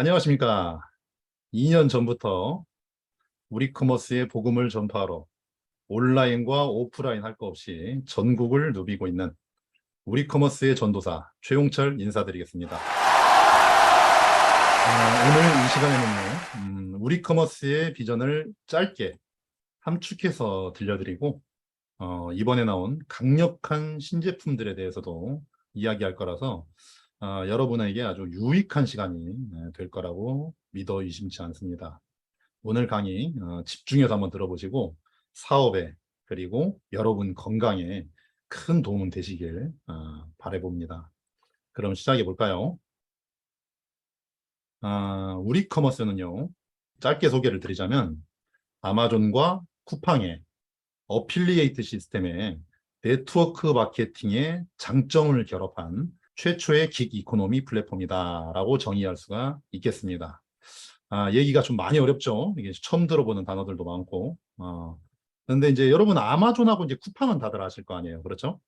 안녕하십니까. 2년 전부터 우리커머스의 복음을 전파하러 온라인과 오프라인 할 거 없이 전국을 누비고 있는 우리커머스의 전도사 최용철 인사드리겠습니다. 오늘 이 시간에는요, 우리커머스의 비전을 짧게 함축해서 들려드리고, 이번에 나온 강력한 신제품들에 대해서도 이야기할 거라서 여러분에게 아주 유익한 시간이 될 거라고 믿어 의심치 않습니다. 오늘 강의 집중해서 한번 들어보시고 사업에 그리고 여러분 건강에 큰 도움은 되시길 바라봅니다. 그럼 시작해 볼까요? 우리커머스는요, 짧게 소개를 드리자면 아마존과 쿠팡의 어필리에이트 시스템의 네트워크 마케팅의 장점을 결합한 최초의 긱 이코노미 플랫폼이다라고 정의할 수가 있겠습니다. 얘기가 좀 많이 어렵죠. 이게 처음 들어보는 단어들도 많고. 그런데 이제 여러분 아마존하고 이제 쿠팡은 다들 아실 거 아니에요. 그렇죠?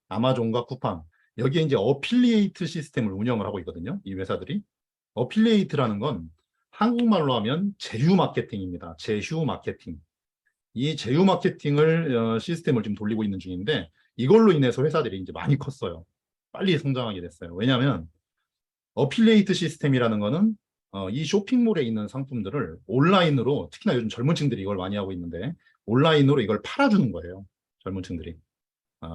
아마존과 쿠팡. 여기에 이제 어필리에이트 시스템을 운영을 하고 있거든요. 이 회사들이. 어필리에이트라는 건 한국말로 하면 제휴 마케팅입니다. 제휴 마케팅. 이 제휴 마케팅을 시스템을 지금 돌리고 있는 중인데 이걸로 인해서 회사들이 이제 많이 컸어요. 빨리 성장하게 됐어요. 왜냐하면 어필리에이트 시스템이라는 거는 이 쇼핑몰에 있는 상품들을 온라인으로, 특히나 요즘 젊은 층들이 이걸 많이 하고 있는데 온라인으로 이걸 팔아주는 거예요. 젊은 층들이.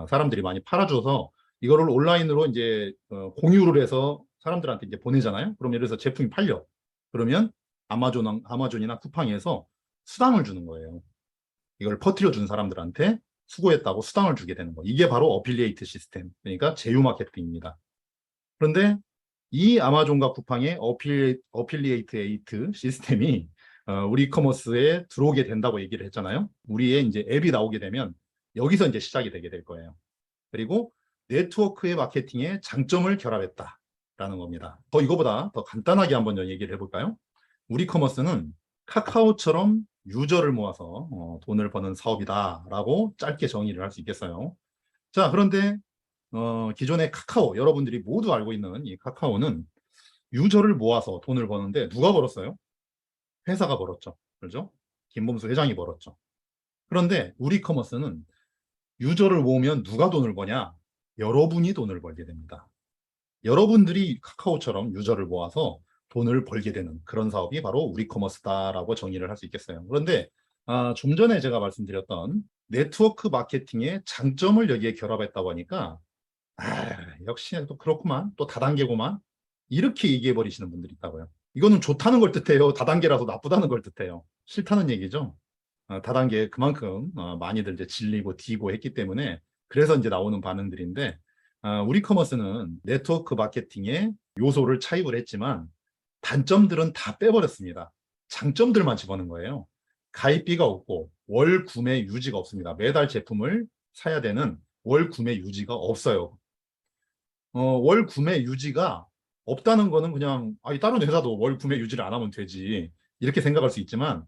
사람들이 많이 팔아줘서 이거를 온라인으로 이제 공유를 해서 사람들한테 이제 보내잖아요. 그럼 예를 들어서 제품이 팔려. 그러면 아마존이나 쿠팡에서 수당을 주는 거예요. 이걸 퍼뜨려 준 사람들한테 수고했다고 수당을 주게 되는 거. 이게 바로 어필리에이트 시스템. 그러니까 제휴 마케팅입니다. 그런데 이 아마존과 쿠팡의 어필리에이트 에이트 시스템이 우리 커머스에 들어오게 된다고 얘기를 했잖아요. 우리의 이제 앱이 나오게 되면 여기서 이제 시작이 되게 될 거예요. 그리고 네트워크의 마케팅의 장점을 결합했다라는 겁니다. 이거보다 더 간단하게 한번 얘기를 해볼까요? 우리 커머스는 카카오처럼 유저를 모아서 돈을 버는 사업이다라고 짧게 정의를 할 수 있겠어요. 자, 그런데 기존의 카카오, 여러분들이 모두 알고 있는 이 카카오는 유저를 모아서 돈을 버는데 누가 벌었어요? 회사가 벌었죠. 그렇죠? 김범수 회장이 벌었죠. 그런데 우리 커머스는 유저를 모으면 누가 돈을 버냐? 여러분이 돈을 벌게 됩니다. 여러분들이 카카오처럼 유저를 모아서 돈을 벌게 되는 그런 사업이 바로 우리 커머스다라고 정의를 할 수 있겠어요. 그런데 좀 전에 제가 말씀드렸던 네트워크 마케팅의 장점을 여기에 결합했다고 하니까 역시 또 그렇구만. 또 다단계구만. 이렇게 얘기해 버리시는 분들이 있다고요. 이거는 좋다는 걸 뜻해요. 다단계라서 나쁘다는 걸 뜻해요. 싫다는 얘기죠. 다단계 그만큼 많이들 이제 질리고 디고 했기 때문에 그래서 이제 나오는 반응들인데 우리 커머스는 네트워크 마케팅의 요소를 차입을 했지만 단점들은 다 빼버렸습니다. 장점들만 집어넣은 거예요. 가입비가 없고 월 구매 유지가 없습니다. 매달 제품을 사야 되는 월 구매 유지가 없어요. 월 구매 유지가 없다는 거는 그냥 다른 회사도 월 구매 유지를 안 하면 되지 이렇게 생각할 수 있지만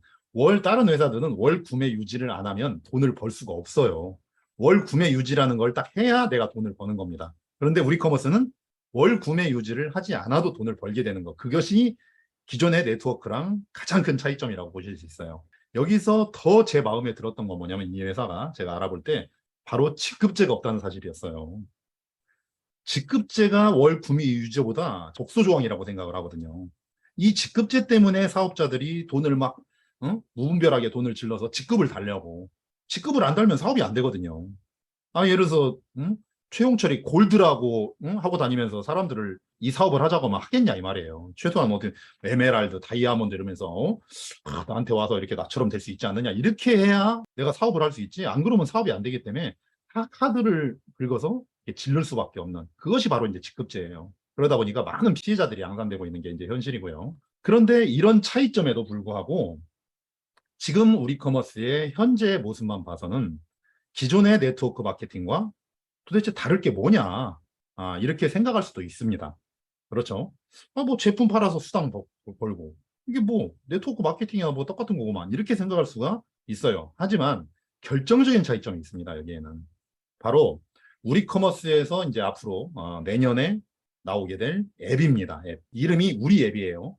다른 회사들은 월 구매 유지를 안 하면 돈을 벌 수가 없어요. 월 구매 유지라는 걸 딱 해야 내가 돈을 버는 겁니다. 그런데 우리 커머스는 월 구매 유지를 하지 않아도 돈을 벌게 되는 거. 그것이 기존의 네트워크랑 가장 큰 차이점이라고 보실 수 있어요. 여기서 더 제 마음에 들었던 건 뭐냐면 이 회사가 제가 알아볼 때 바로 직급제가 없다는 사실이었어요. 직급제가 월 구매 유지보다 적소조항이라고 생각을 하거든요. 이 직급제 때문에 사업자들이 돈을 막 무분별하게 돈을 질러서 직급을 달려고. 직급을 안 달면 사업이 안 되거든요. 예를 들어서 최용철이 골드라고 하고 다니면서 사람들을 이 사업을 하자고 하면 하겠냐 이 말이에요. 최소한 뭐 에메랄드, 다이아몬드 이러면서 나한테 와서 이렇게 나처럼 될 수 있지 않느냐 이렇게 해야 내가 사업을 할 수 있지. 안 그러면 사업이 안 되기 때문에 카드를 긁어서 질를 수밖에 없는 그것이 바로 이제 직급제예요. 그러다 보니까 많은 피해자들이 양산되고 있는 게 이제 현실이고요. 그런데 이런 차이점에도 불구하고 지금 우리 커머스의 현재 모습만 봐서는 기존의 네트워크 마케팅과 도대체 다를 게 뭐냐 이렇게 생각할 수도 있습니다. 그렇죠? 뭐 제품 팔아서 수당 벌고 이게 뭐 네트워크 마케팅이야 뭐 똑같은 거구만 이렇게 생각할 수가 있어요. 하지만 결정적인 차이점이 있습니다. 여기에는 바로 우리 커머스에서 이제 앞으로 내년에 나오게 될 앱입니다. 앱. 이름이 우리 앱이에요.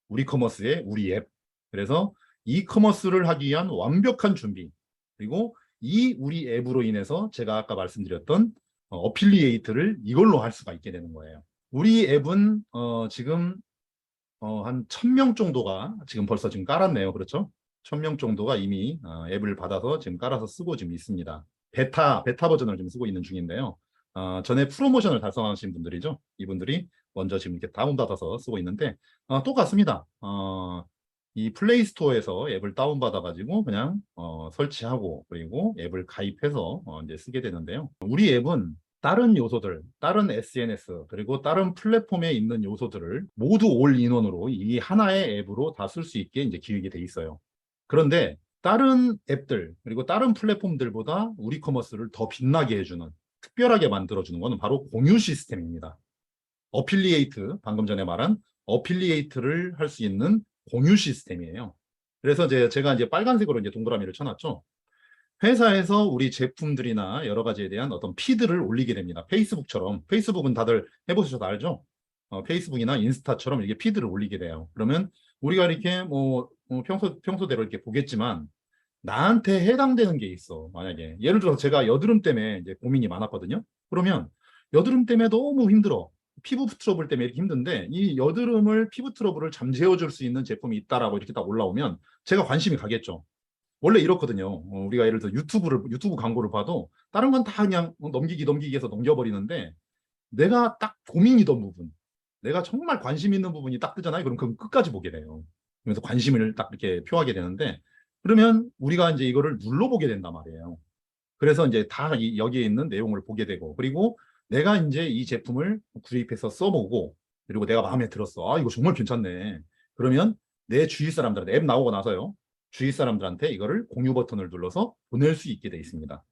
우리 커머스의 우리 앱. 그래서 이커머스를 하기 위한 완벽한 준비. 그리고 이 우리 앱으로 인해서 제가 아까 말씀드렸던 어필리에이트를 이걸로 할 수가 있게 되는 거예요. 우리 앱은 지금 한 1000명 정도가 지금 벌써 지금 깔았네요. 그렇죠? 1000명 정도가 이미 앱을 받아서 지금 깔아서 쓰고 지금 있습니다. 베타 버전을 지금 쓰고 있는 중인데요. 전에 프로모션을 달성하신 분들이죠. 이분들이 먼저 지금 이렇게 다운받아서 쓰고 있는데 똑같습니다. 이 플레이 스토어에서 앱을 다운받아가지고 그냥 설치하고 그리고 앱을 가입해서 이제 쓰게 되는데요. 우리 앱은 다른 요소들, 다른 SNS, 그리고 다른 플랫폼에 있는 요소들을 모두 올인원으로 이 하나의 앱으로 다 쓸 수 있게 이제 기획이 돼 있어요. 그런데 다른 앱들, 그리고 다른 플랫폼들보다 우리 커머스를 더 빛나게 해주는, 특별하게 만들어주는 것은 바로 공유 시스템입니다. 어필리에이트, 방금 전에 말한 어필리에이트를 할 수 있는 공유 시스템이에요. 그래서 제가 이제 빨간색으로 이제 동그라미를 쳐놨죠. 회사에서 우리 제품들이나 여러 가지에 대한 어떤 피드를 올리게 됩니다. 페이스북처럼. 페이스북은 다들 해보셔서 알죠? 페이스북이나 인스타처럼 이렇게 피드를 올리게 돼요. 그러면 우리가 이렇게 평소대로 이렇게 보겠지만 나한테 해당되는 게 있어. 만약에 예를 들어서 제가 여드름 때문에 이제 고민이 많았거든요. 그러면 여드름 때문에 너무 힘들어. 피부 트러블 때문에 이렇게 힘든데 이 여드름을 피부 트러블을 잠재워 줄 수 있는 제품이 있다라고 이렇게 딱 올라오면 제가 관심이 가겠죠. 원래 이렇거든요. 우리가 예를 들어 유튜브 광고를 봐도 다른 건 다 그냥 넘기기 해서 넘겨버리는데 내가 딱 고민이던 부분, 내가 정말 관심 있는 부분이 딱 뜨잖아요. 그럼 그 끝까지 보게 돼요. 그래서 관심을 딱 이렇게 표하게 되는데 그러면 우리가 이제 이거를 눌러보게 된단 말이에요. 그래서 이제 다 여기에 있는 내용을 보게 되고 그리고 내가 이제 이 제품을 구입해서 써보고 그리고 내가 마음에 들었어. 이거 정말 괜찮네. 그러면 내 주위 사람들한테 앱 나오고 나서요. 주위 사람들한테 이거를 공유 버튼을 눌러서 보낼 수 있게 돼 있습니다.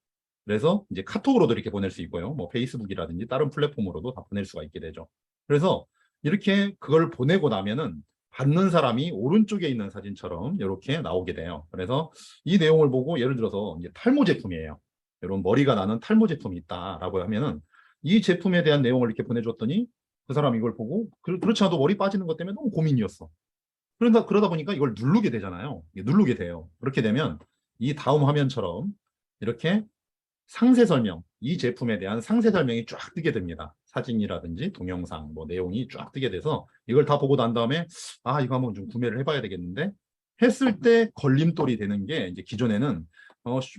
그래서 이제 카톡으로도 이렇게 보낼 수 있고요. 뭐 페이스북이라든지 다른 플랫폼으로도 다 보낼 수가 있게 되죠. 그래서 이렇게 그걸 보내고 나면은 받는 사람이 오른쪽에 있는 사진처럼 이렇게 나오게 돼요. 그래서 이 내용을 보고 예를 들어서 이제 탈모 제품이에요. 이런 머리가 나는 탈모 제품이 있다라고 하면은 이 제품에 대한 내용을 이렇게 보내줬더니 그 사람이 이걸 보고 그렇지 않아도 머리 빠지는 것 때문에 너무 고민이었어. 그러다 보니까 이걸 누르게 되잖아요. 누르게 돼요. 그렇게 되면 이 다음 화면처럼 이렇게 상세 설명, 이 제품에 대한 상세 설명이 쫙 뜨게 됩니다. 사진이라든지 동영상, 뭐 내용이 쫙 뜨게 돼서 이걸 다 보고 난 다음에 이거 한번 좀 구매를 해봐야 되겠는데 했을 때 걸림돌이 되는 게 이제 기존에는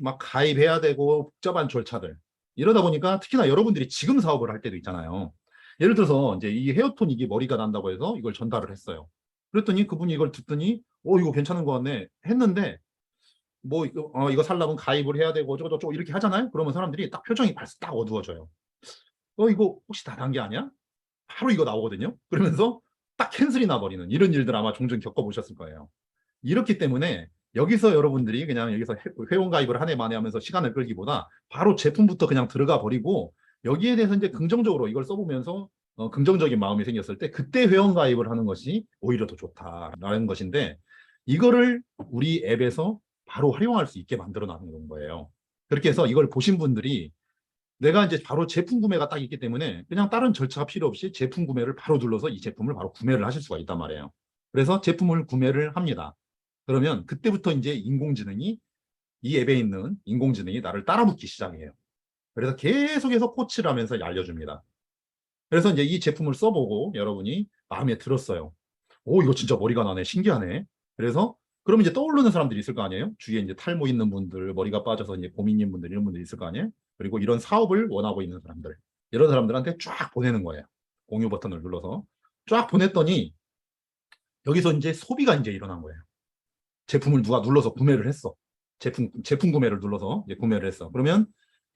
막 가입해야 되고 복잡한 절차들 이러다 보니까 특히나 여러분들이 지금 사업을 할 때도 있잖아요. 예를 들어서 이제 이 헤어톤 이게 머리가 난다고 해서 이걸 전달을 했어요. 그랬더니 그분이 이걸 듣더니 이거 괜찮은 거 같네 했는데 뭐 이거 살려면 가입을 해야 되고 저거 이렇게 하잖아요. 그러면 사람들이 딱 표정이 벌써 딱 어두워져요. 이거 혹시 다 단 게 아니야? 바로 이거 나오거든요. 그러면서 딱 캔슬이 나버리는 이런 일들 아마 종종 겪어보셨을 거예요. 이렇기 때문에 여기서 여러분들이 그냥 여기서 회원 가입을 한 해 만에 하면서 시간을 끌기보다 바로 제품부터 그냥 들어가 버리고 여기에 대해서 이제 긍정적으로 이걸 써보면서 긍정적인 마음이 생겼을 때 그때 회원 가입을 하는 것이 오히려 더 좋다라는 것인데 이거를 우리 앱에서 바로 활용할 수 있게 만들어 놔는 거예요. 그렇게 해서 이걸 보신 분들이 내가 이제 바로 제품 구매가 딱 있기 때문에 그냥 다른 절차가 필요 없이 제품 구매를 바로 눌러서 이 제품을 바로 구매를 하실 수가 있단 말이에요. 그래서 제품을 구매를 합니다. 그러면 그때부터 이제 인공지능이 이 앱에 있는 인공지능이 나를 따라붙기 시작해요. 그래서 계속해서 코치를 하면서 알려줍니다. 그래서 이제 이 제품을 써보고 여러분이 마음에 들었어요. 이거 진짜 머리가 나네. 신기하네. 그래서 그럼 이제 떠오르는 사람들이 있을 거 아니에요? 주위에 이제 탈모 있는 분들, 머리가 빠져서 이제 고민인 분들, 이런 분들이 있을 거 아니에요? 그리고 이런 사업을 원하고 있는 사람들, 이런 사람들한테 쫙 보내는 거예요. 공유 버튼을 눌러서 쫙 보냈더니 여기서 이제 소비가 이제 일어난 거예요. 제품을 누가 눌러서 구매를 했어. 제품 구매를 눌러서 이제 구매를 했어. 그러면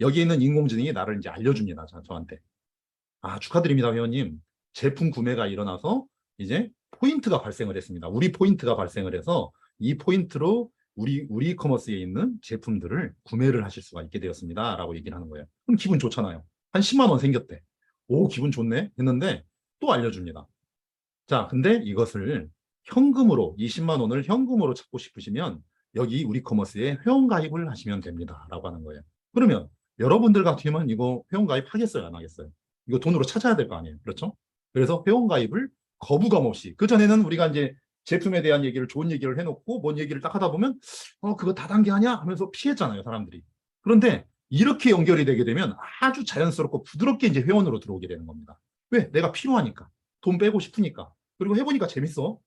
여기 있는 인공지능이 나를 이제 알려줍니다. 저한테. 축하드립니다, 회원님. 제품 구매가 일어나서 이제 포인트가 발생을 했습니다. 우리 포인트가 발생을 해서 이 포인트로 우리 커머스에 있는 제품들을 구매를 하실 수가 있게 되었습니다. 라고 얘기를 하는 거예요. 그럼 기분 좋잖아요. 한 10만 원 생겼대. 기분 좋네. 했는데 또 알려줍니다. 자, 근데 이것을 현금으로 20만 원을 현금으로 찾고 싶으시면 여기 우리 커머스에 회원 가입을 하시면 됩니다. 라고 하는 거예요. 그러면 여러분들 같으면 이거 회원 가입 하겠어요? 안 하겠어요? 이거 돈으로 찾아야 될 거 아니에요. 그렇죠? 그래서 회원 가입을 거부감 없이 그전에는 우리가 이제 제품에 대한 얘기를 좋은 얘기를 해놓고 뭔 얘기를 딱 하다 보면 그거 다단계 하냐 하면서 피했잖아요, 사람들이. 그런데 이렇게 연결이 되게 되면 아주 자연스럽고 부드럽게 이제 회원으로 들어오게 되는 겁니다. 왜? 내가 필요하니까. 돈 빼고 싶으니까. 그리고 해보니까 재밌어.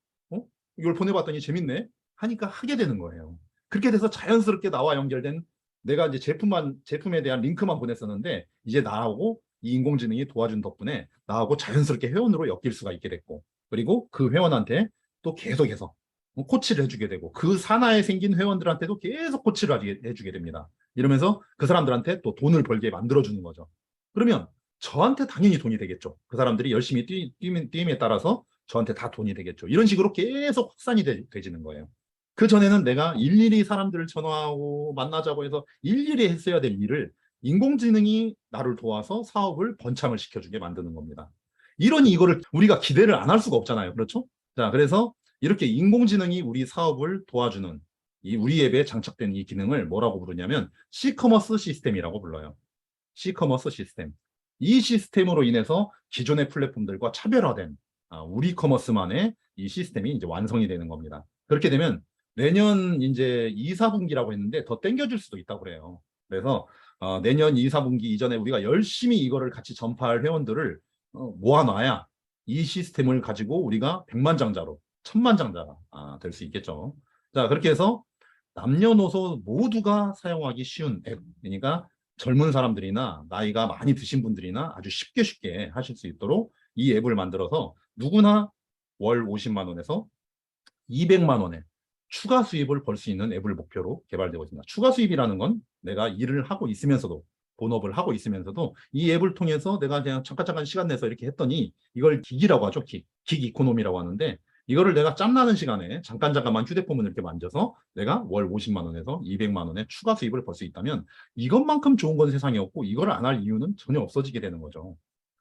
이걸 보내봤더니 재밌네. 하니까 하게 되는 거예요. 그렇게 돼서 자연스럽게 나와 연결된, 내가 이제 제품에 대한 링크만 보냈었는데 이제 나하고 이 인공지능이 도와준 덕분에 나하고 자연스럽게 회원으로 엮일 수가 있게 됐고, 그리고 그 회원한테 또 계속해서 코치를 해주게 되고, 그 산하에 생긴 회원들한테도 계속 코치를 해주게 됩니다. 이러면서 그 사람들한테 또 돈을 벌게 만들어주는 거죠. 그러면 저한테 당연히 돈이 되겠죠. 그 사람들이 열심히 뛰임에 따라서 저한테 다 돈이 되겠죠. 이런 식으로 계속 확산이 되지는 거예요. 그 전에는 내가 일일이 사람들을 전화하고 만나자고 해서 일일이 했어야 될 일을 인공지능이 나를 도와서 사업을 번창을 시켜주게 만드는 겁니다. 이러니 이거를 우리가 기대를 안 할 수가 없잖아요. 그렇죠? 자, 그래서 이렇게 인공지능이 우리 사업을 도와주는, 이 우리 앱에 장착된 이 기능을 뭐라고 부르냐면 시커머스 시스템이라고 불러요. 시커머스 시스템. 이 시스템으로 인해서 기존의 플랫폼들과 차별화된 우리 커머스만의 이 시스템이 이제 완성이 되는 겁니다. 그렇게 되면 내년 이제 2, 4분기라고 했는데 더 땡겨질 수도 있다고 그래요. 그래서 내년 2, 4분기 이전에 우리가 열심히 이거를 같이 전파할 회원들을 모아놔야 이 시스템을 가지고 우리가 백만장자로, 천만장자가 될 수 있겠죠. 자, 그렇게 해서 남녀노소 모두가 사용하기 쉬운 앱, 그러니까 젊은 사람들이나 나이가 많이 드신 분들이나 아주 쉽게 하실 수 있도록 이 앱을 만들어서 누구나 월 50만 원에서 200만 원의 추가 수입을 벌 수 있는 앱을 목표로 개발되고 있습니다. 추가 수입이라는 건 내가 일을 하고 있으면서도, 본업을 하고 있으면서도 이 앱을 통해서 내가 그냥 잠깐 시간 내서 이렇게 했더니, 이걸 긱이라고 하죠. 긱 이코노미라고 하는데, 이거를 내가 짬나는 시간에 잠깐만 휴대폰을 이렇게 만져서 내가 월 50만 원에서 200만 원의 추가 수입을 벌 수 있다면 이것만큼 좋은 건 세상에 없고, 이걸 안 할 이유는 전혀 없어지게 되는 거죠.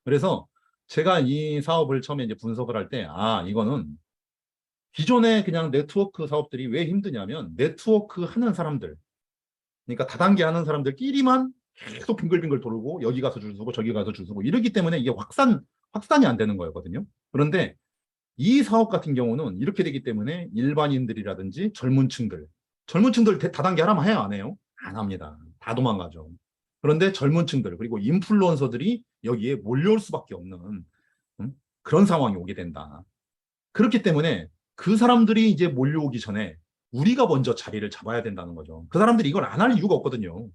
그래서 제가 이 사업을 처음에 이제 분석을 할 때, 이거는 기존의 그냥 네트워크 사업들이 왜 힘드냐면, 네트워크 하는 사람들, 그러니까 다단계 하는 사람들끼리만 계속 빙글빙글 돌고 여기 가서 줄 서고 저기 가서 줄 서고 이러기 때문에 이게 확산이 안 되는 거거든요. 그런데 이 사업 같은 경우는 이렇게 되기 때문에 일반인들이라든지 젊은 층들 다단계 하라면 해요, 안 해요? 안 합니다. 다 도망가죠. 그런데 젊은 층들, 그리고 인플루언서들이 여기에 몰려올 수밖에 없는 그런 상황이 오게 된다. 그렇기 때문에 그 사람들이 이제 몰려오기 전에 우리가 먼저 자리를 잡아야 된다는 거죠. 그 사람들이 이걸 안 할 이유가 없거든요.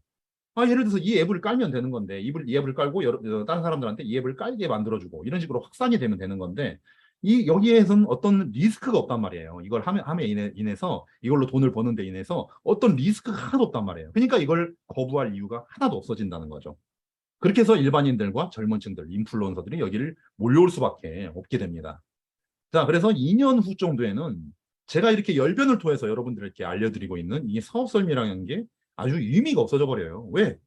예를 들어서 이 앱을 깔면 되는 건데, 이 앱을 깔고 다른 사람들한테 이 앱을 깔게 만들어주고 이런 식으로 확산이 되면 되는 건데, 여기에서는 어떤 리스크가 없단 말이에요. 이걸 함에 인해서 이걸로 돈을 버는 데 인해서 어떤 리스크가 하나도 없단 말이에요. 그러니까 이걸 거부할 이유가 하나도 없어진다는 거죠. 그렇게 해서 일반인들과 젊은 층들, 인플루언서들이 여기를 몰려올 수밖에 없게 됩니다. 자, 그래서 2년 후 정도에는 제가 이렇게 열변을 토해서 여러분들에게 알려드리고 있는 이 사업 설명이라는 게 아주 의미가 없어져 버려요. 왜?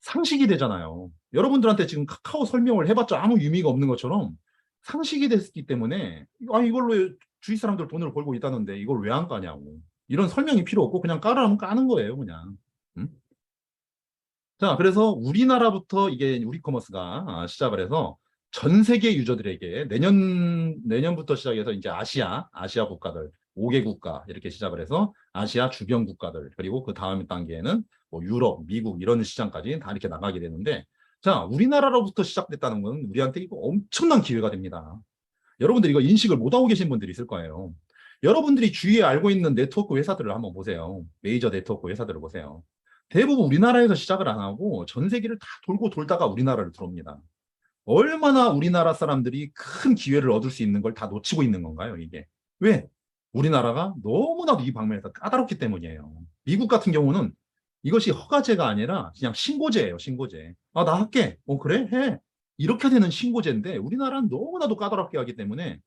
상식이 되잖아요. 여러분들한테 지금 카카오 설명을 해봤자 아무 의미가 없는 것처럼 상식이 됐기 때문에, 이걸로 주위 사람들 돈을 벌고 있다는데 이걸 왜 안 까냐고. 이런 설명이 필요 없고 그냥 까라면 까는 거예요, 그냥. 응? 자, 그래서 우리나라부터 이게 우리커머스가 시작을 해서 전 세계 유저들에게 내년부터 시작해서 이제 아시아 국가들 5개 국가 이렇게 시작을 해서 아시아 주변 국가들, 그리고 그 다음 단계에는 뭐 유럽, 미국 이런 시장까지 다 이렇게 나가게 되는데, 자, 우리나라로부터 시작됐다는 건 우리한테 이거 엄청난 기회가 됩니다. 여러분들 이거 인식을 못하고 계신 분들이 있을 거예요. 여러분들이 주위에 알고 있는 네트워크 회사들을 한번 보세요. 메이저 네트워크 회사들을 보세요. 대부분 우리나라에서 시작을 안 하고 전 세계를 다 돌고 돌다가 우리나라를 들어옵니다. 얼마나 우리나라 사람들이 큰 기회를 얻을 수 있는 걸 다 놓치고 있는 건가요, 이게? 왜? 우리나라가 너무나도 이 방면에서 까다롭기 때문이에요. 미국 같은 경우는 이것이 허가제가 아니라 그냥 신고제예요, 신고제. 나 할게. 그래? 해. 이렇게 되는 신고제인데, 우리나라는 너무나도 까다롭게 하기 때문에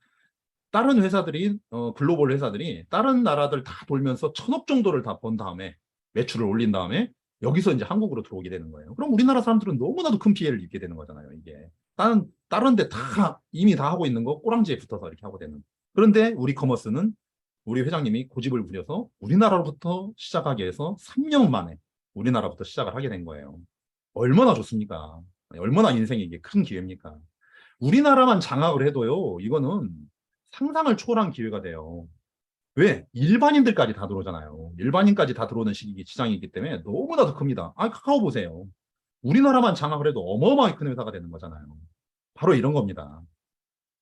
다른 회사들이, 글로벌 회사들이 다른 나라들 다 돌면서 1,000억 정도를 다 번 다음에, 매출을 올린 다음에 여기서 이제 한국으로 들어오게 되는 거예요. 그럼 우리나라 사람들은 너무나도 큰 피해를 입게 되는 거잖아요, 이게. 다른 데 다 이미 다 하고 있는 거 꼬랑지에 붙어서 이렇게 하고 되는. 그런데 우리 커머스는 우리 회장님이 고집을 부려서 우리나라로부터 시작하게 해서 3년 만에 우리나라부터 시작을 하게 된 거예요. 얼마나 좋습니까? 얼마나 인생에 이게 큰 기회입니까? 우리나라만 장악을 해도요, 이거는 상상을 초월한 기회가 돼요. 왜? 일반인들까지 다 들어오잖아요. 일반인까지 다 들어오는 시장이기 때문에 너무나도 큽니다. 아, 카카오 보세요. 우리나라만 장악을 해도 어마어마하게 큰 회사가 되는 거잖아요. 바로 이런 겁니다.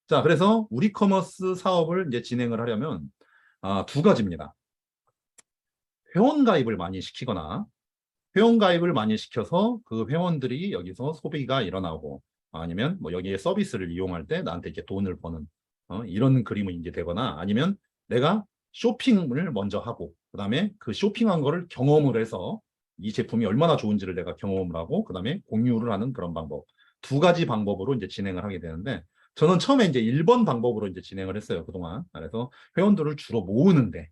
자, 그래서 우리커머스 사업을 이제 진행을 하려면 두 가지입니다. 회원 가입을 많이 시키거나 회원 가입을 많이 시켜서 그 회원들이 여기서 소비가 일어나고 아니면 뭐 여기에 서비스를 이용할 때 나한테 이렇게 돈을 버는 이런 그림이 이제 되거나 아니면 내가 쇼핑을 먼저 하고 그다음에 그 쇼핑한 거를 경험을 해서 이 제품이 얼마나 좋은지를 내가 경험을 하고 그다음에 공유를 하는 그런 방법. 두 가지 방법으로 이제 진행을 하게 되는데 저는 처음에 이제 1번 방법으로 이제 진행을 했어요, 그동안. 그래서 회원들을 주로 모으는데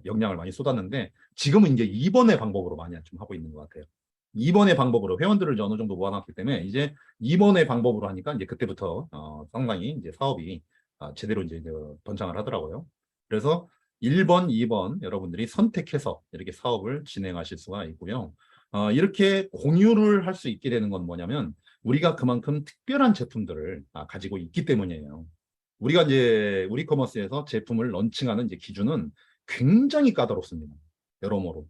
역량을 많이 쏟았는데 지금은 이제 2번의 방법으로 많이 좀 하고 있는 것 같아요. 2번의 방법으로 회원들을 어느 정도 모아놨기 때문에 이제 2번의 방법으로 하니까 이제 그때부터 상당히 이제 사업이 제대로 이제 번창을 하더라고요. 그래서 1번, 2번 여러분들이 선택해서 이렇게 사업을 진행하실 수가 있고요. 이렇게 공유를 할 수 있게 되는 건 뭐냐면 우리가 그만큼 특별한 제품들을 가지고 있기 때문이에요. 우리가 이제 우리커머스에서 제품을 런칭하는 이제 기준은 굉장히 까다롭습니다. 여러모로.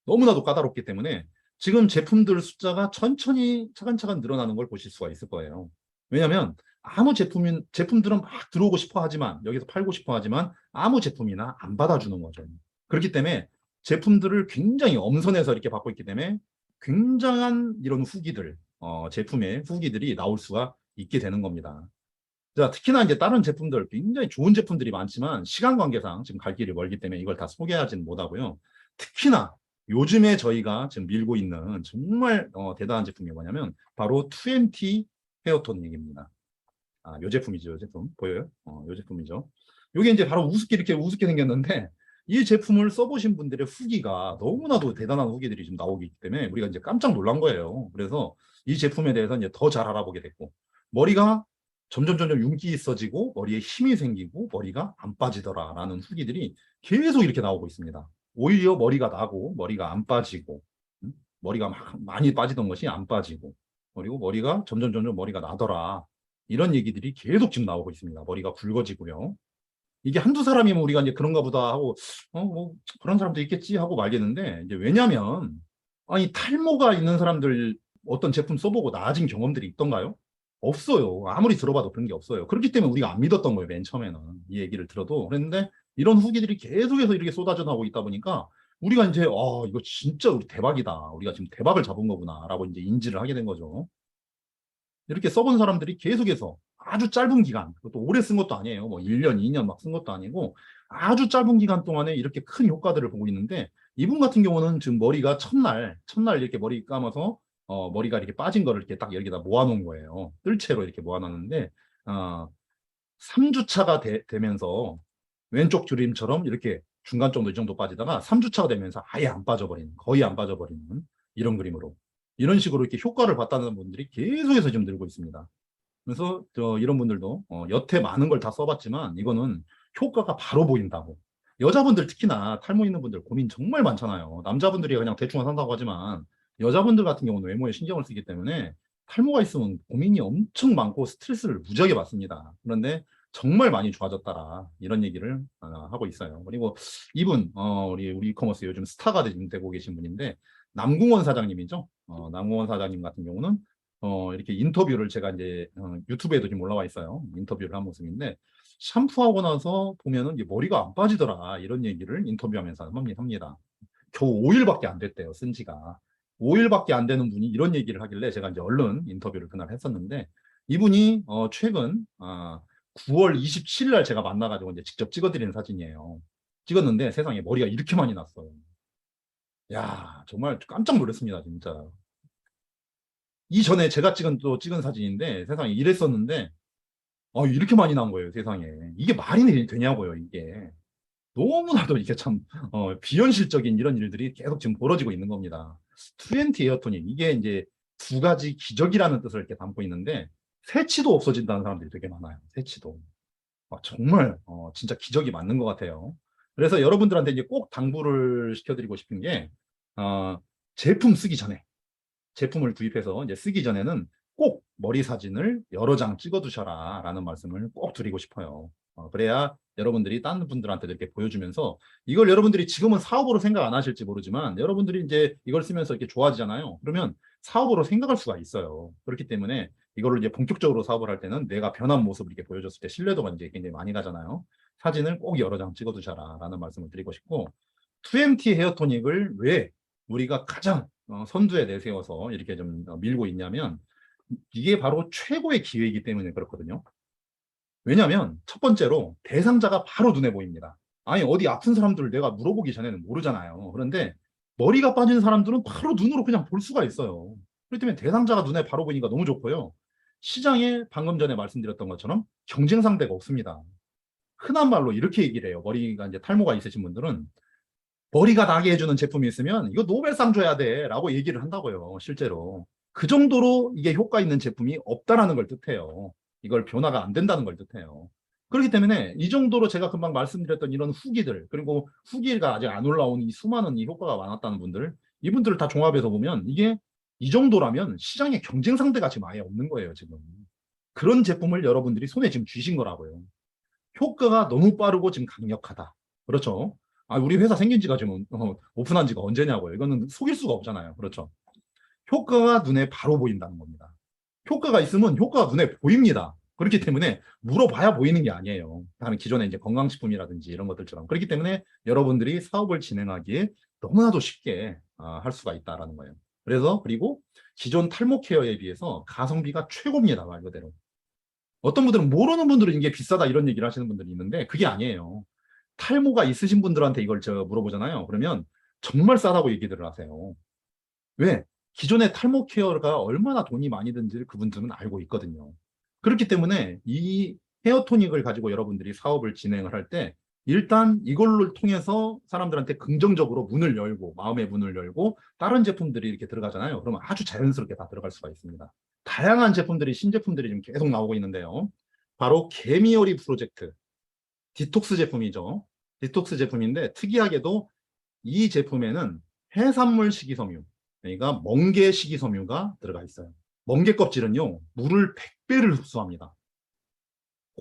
너무나도 까다롭기 때문에 지금 제품들 숫자가 천천히 차근차근 늘어나는 걸 보실 수가 있을 거예요. 왜냐하면 아무 제품들은 막 들어오고 싶어 하지만 여기서 팔고 싶어 하지만 아무 제품이나 안 받아주는 거죠. 그렇기 때문에 제품들을 굉장히 엄선해서 이렇게 받고 있기 때문에 굉장한 이런 후기들, 제품의 후기들이 나올 수가 있게 되는 겁니다. 자, 특히나 이제 다른 제품들 굉장히 좋은 제품들이 많지만 시간 관계상 지금 갈 길이 멀기 때문에 이걸 다 소개하지는 못하고요. 특히나 요즘에 저희가 지금 밀고 있는 정말 대단한 제품이 뭐냐면 바로 2MT 헤어 토닉입니다. 요 제품이죠, 요 제품. 보여요? 요 제품이죠. 요게 이제 바로 우습게 이렇게 우습게 생겼는데 이 제품을 써보신 분들의 후기가 너무나도 대단한 후기들이 좀 나오기 때문에 우리가 이제 깜짝 놀란 거예요. 그래서 이 제품에 대해서 이제 더 잘 알아보게 됐고 머리가 점점 윤기 있어지고 머리에 힘이 생기고 머리가 안 빠지더라라는 후기들이 계속 이렇게 나오고 있습니다. 오히려 머리가 나고 머리가 안 빠지고 머리가 많이 빠지던 것이 안 빠지고 그리고 머리가 점점 머리가 나더라. 이런 얘기들이 계속 지금 나오고 있습니다. 머리가 굵어지고요. 이게 한두 사람이면 우리가 이제 그런가 보다 하고, 뭐, 그런 사람도 있겠지 하고 말겠는데, 이제 왜냐면, 아니, 탈모가 있는 사람들 어떤 제품 써보고 나아진 경험들이 있던가요? 없어요. 아무리 들어봐도 그런 게 없어요. 그렇기 때문에 우리가 안 믿었던 거예요, 맨 처음에는. 이 얘기를 들어도. 그랬는데, 이런 후기들이 계속해서 이렇게 쏟아져 나오고 있다 보니까, 우리가 이제, 이거 진짜 우리 대박이다. 우리가 지금 대박을 잡은 거구나. 라고 이제 인지를 하게 된 거죠. 이렇게 써본 사람들이 계속해서 아주 짧은 기간, 그것도 오래 쓴 것도 아니에요. 뭐 1년, 2년 막 쓴 것도 아니고 아주 짧은 기간 동안에 이렇게 큰 효과들을 보고 있는데 이분 같은 경우는 지금 머리가 첫날 이렇게 머리 감아서 머리가 이렇게 빠진 거를 이렇게 딱 여기다 모아놓은 거예요. 뜰채로 이렇게 모아놨는데 3주차가 되면서 왼쪽 주름처럼 이렇게 중간 정도 이 정도 빠지다가 3주차가 되면서 아예 안 빠져버리는, 거의 안 빠져버리는 이런 그림으로. 이런 식으로 이렇게 효과를 봤다는 분들이 계속해서 지금 늘고 있습니다. 그래서 이런 분들도 여태 많은 걸 다 써봤지만 이거는 효과가 바로 보인다고. 여자분들 특히나 탈모 있는 분들 고민 정말 많잖아요. 남자분들이 그냥 대충 산다고 하지만 여자분들 같은 경우는 외모에 신경을 쓰기 때문에 탈모가 있으면 고민이 엄청 많고 스트레스를 무지하게 받습니다. 그런데 정말 많이 좋아졌다라 이런 얘기를 하고 있어요. 그리고 이분 우리 이커머스 요즘 스타가 되고 계신 분인데 남궁원 사장님이죠. 남궁원 사장님 같은 경우는 이렇게 인터뷰를 제가 이제 유튜브에도 좀 올라와 있어요. 인터뷰를 한 모습인데 샴푸하고 나서 보면은 이제 머리가 안 빠지더라 이런 얘기를 인터뷰하면서 합니다. 겨우 5일밖에 안 됐대요, 쓴 지가. 5일밖에 안 되는 분이 이런 얘기를 하길래 제가 이제 얼른 인터뷰를 그날 했었는데 이분이 최근 9월 27일 날 제가 만나가지고 이제 직접 찍어드리는 사진이에요. 찍었는데 세상에 머리가 이렇게 많이 났어요. 야, 정말 깜짝 놀랐습니다, 진짜. 이전에 제가 찍은 사진인데 세상에 이랬었는데 이렇게 많이 난 거예요, 세상에. 이게 말이 되냐고요, 이게. 너무나도 이게 참 비현실적인 이런 일들이 계속 지금 벌어지고 있는 겁니다. 2NT 에어토닉 이게 이제 두 가지 기적이라는 뜻을 이렇게 담고 있는데 새치도 없어진다는 사람들이 되게 많아요. 새치도. 정말 진짜 기적이 맞는 것 같아요. 그래서 여러분들한테 이제 꼭 당부를 시켜드리고 싶은 게 제품 쓰기 전에 제품을 구입해서 이제 쓰기 전에는 꼭 머리 사진을 여러 장 찍어 두셔라 라는 말씀을 꼭 드리고 싶어요. 그래야 여러분들이 다른 분들한테 이렇게 보여주면서 이걸 여러분들이 지금은 사업으로 생각 안 하실지 모르지만 여러분들이 이제 이걸 쓰면서 이렇게 좋아지잖아요. 그러면 사업으로 생각할 수가 있어요. 그렇기 때문에 이거를 이제 본격적으로 사업을 할 때는 내가 변한 모습을 이렇게 보여줬을 때 신뢰도가 이제 굉장히 많이 가잖아요. 사진을 꼭 여러 장 찍어 두셔라 라는 말씀을 드리고 싶고 2MT 헤어토닉을 왜 우리가 가장 선두에 내세워서 이렇게 좀 밀고 있냐면 이게 바로 최고의 기회이기 때문에 그렇거든요. 왜냐하면 첫 번째로 대상자가 바로 눈에 보입니다. 아니 어디 아픈 사람들을 내가 물어보기 전에는 모르잖아요. 그런데 머리가 빠진 사람들은 바로 눈으로 그냥 볼 수가 있어요. 그렇기 때문에 대상자가 눈에 바로 보니까 너무 좋고요. 시장에 방금 전에 말씀드렸던 것처럼 경쟁 상대가 없습니다. 흔한 말로 이렇게 얘기를 해요. 머리가 이제 탈모가 있으신 분들은 머리가 나게 해주는 제품이 있으면 이거 노벨상 줘야 돼 라고 얘기를 한다고요. 실제로 그 정도로 이게 효과 있는 제품이 없다라는 걸 뜻해요. 이걸 변화가 안 된다는 걸 뜻해요. 그렇기 때문에 이 정도로 제가 금방 말씀드렸던 이런 후기들 그리고 후기가 아직 안 올라온 이 수많은 이 효과가 많았다는 분들 이분들을 다 종합해서 보면 이게 이 정도라면 시장에 경쟁 상대가 지금 아예 없는 거예요. 지금 그런 제품을 여러분들이 손에 지금 쥐신 거라고요. 효과가 너무 빠르고 지금 강력하다. 그렇죠. 우리 회사 생긴 지가 지금 오픈한 지가 언제냐고요. 이거는 속일 수가 없잖아요. 그렇죠. 효과가 눈에 바로 보인다는 겁니다. 효과가 있으면 효과가 눈에 보입니다. 그렇기 때문에 물어봐야 보이는 게 아니에요. 다른 기존의 이제 건강식품이라든지 이런 것들처럼. 그렇기 때문에 여러분들이 사업을 진행하기에 너무나도 쉽게 할 수가 있다라는 거예요. 그래서 그리고 기존 탈모 케어에 비해서 가성비가 최고입니다. 말 그대로. 어떤 분들은 모르는 분들은 이게 비싸다 이런 얘기를 하시는 분들이 있는데 그게 아니에요. 탈모가 있으신 분들한테 이걸 물어보잖아요. 그러면 정말 싸다고 얘기들을 하세요. 왜? 기존의 탈모 케어가 얼마나 돈이 많이 든지를 그분들은 알고 있거든요. 그렇기 때문에 이 헤어토닉을 가지고 여러분들이 사업을 진행을 할 때 일단 이걸로 통해서 사람들한테 긍정적으로 문을 열고 마음의 문을 열고 다른 제품들이 이렇게 들어가잖아요. 그러면 아주 자연스럽게 다 들어갈 수가 있습니다. 다양한 제품들이 신제품들이 지금 계속 나오고 있는데요. 바로 개미오리 프로젝트 디톡스 제품이죠. 디톡스 제품인데 특이하게도 이 제품에는 해산물 식이섬유 그러니까 멍게 식이섬유가 들어가 있어요. 멍게 껍질은요 물을 100배를 흡수합니다.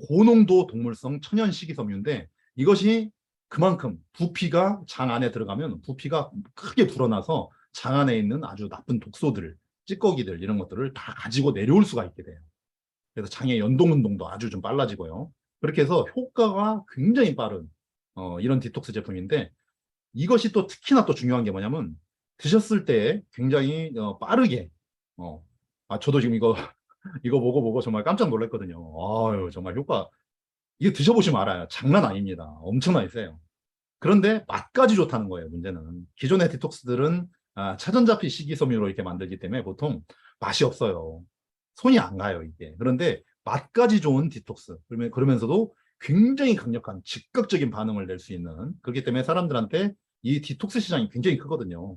고농도 동물성 천연 식이섬유인데 이것이 그만큼 부피가 장 안에 들어가면 부피가 크게 불어나서 장 안에 있는 아주 나쁜 독소들 찌꺼기들 이런 것들을 다 가지고 내려올 수가 있게 돼요. 그래서 장의 연동 운동도 아주 좀 빨라지고요. 그렇게 해서 효과가 굉장히 빠른 이런 디톡스 제품인데 이것이 또 특히나 또 중요한 게 뭐냐면 드셨을 때 굉장히 빠르게 저도 지금 이거 이거 보고 정말 깜짝 놀랐거든요. 아유 정말 효과 이게 드셔보시면 알아요. 장난 아닙니다. 엄청나게 세요. 그런데 맛까지 좋다는 거예요. 문제는 기존의 디톡스들은 차전자피 식이섬유로 이렇게 만들기 때문에 보통 맛이 없어요. 손이 안 가요 이게. 그런데 맛까지 좋은 디톡스 그러면서도 굉장히 강력한 즉각적인 반응을 낼 수 있는 그렇기 때문에 사람들한테 이 디톡스 시장이 굉장히 크거든요.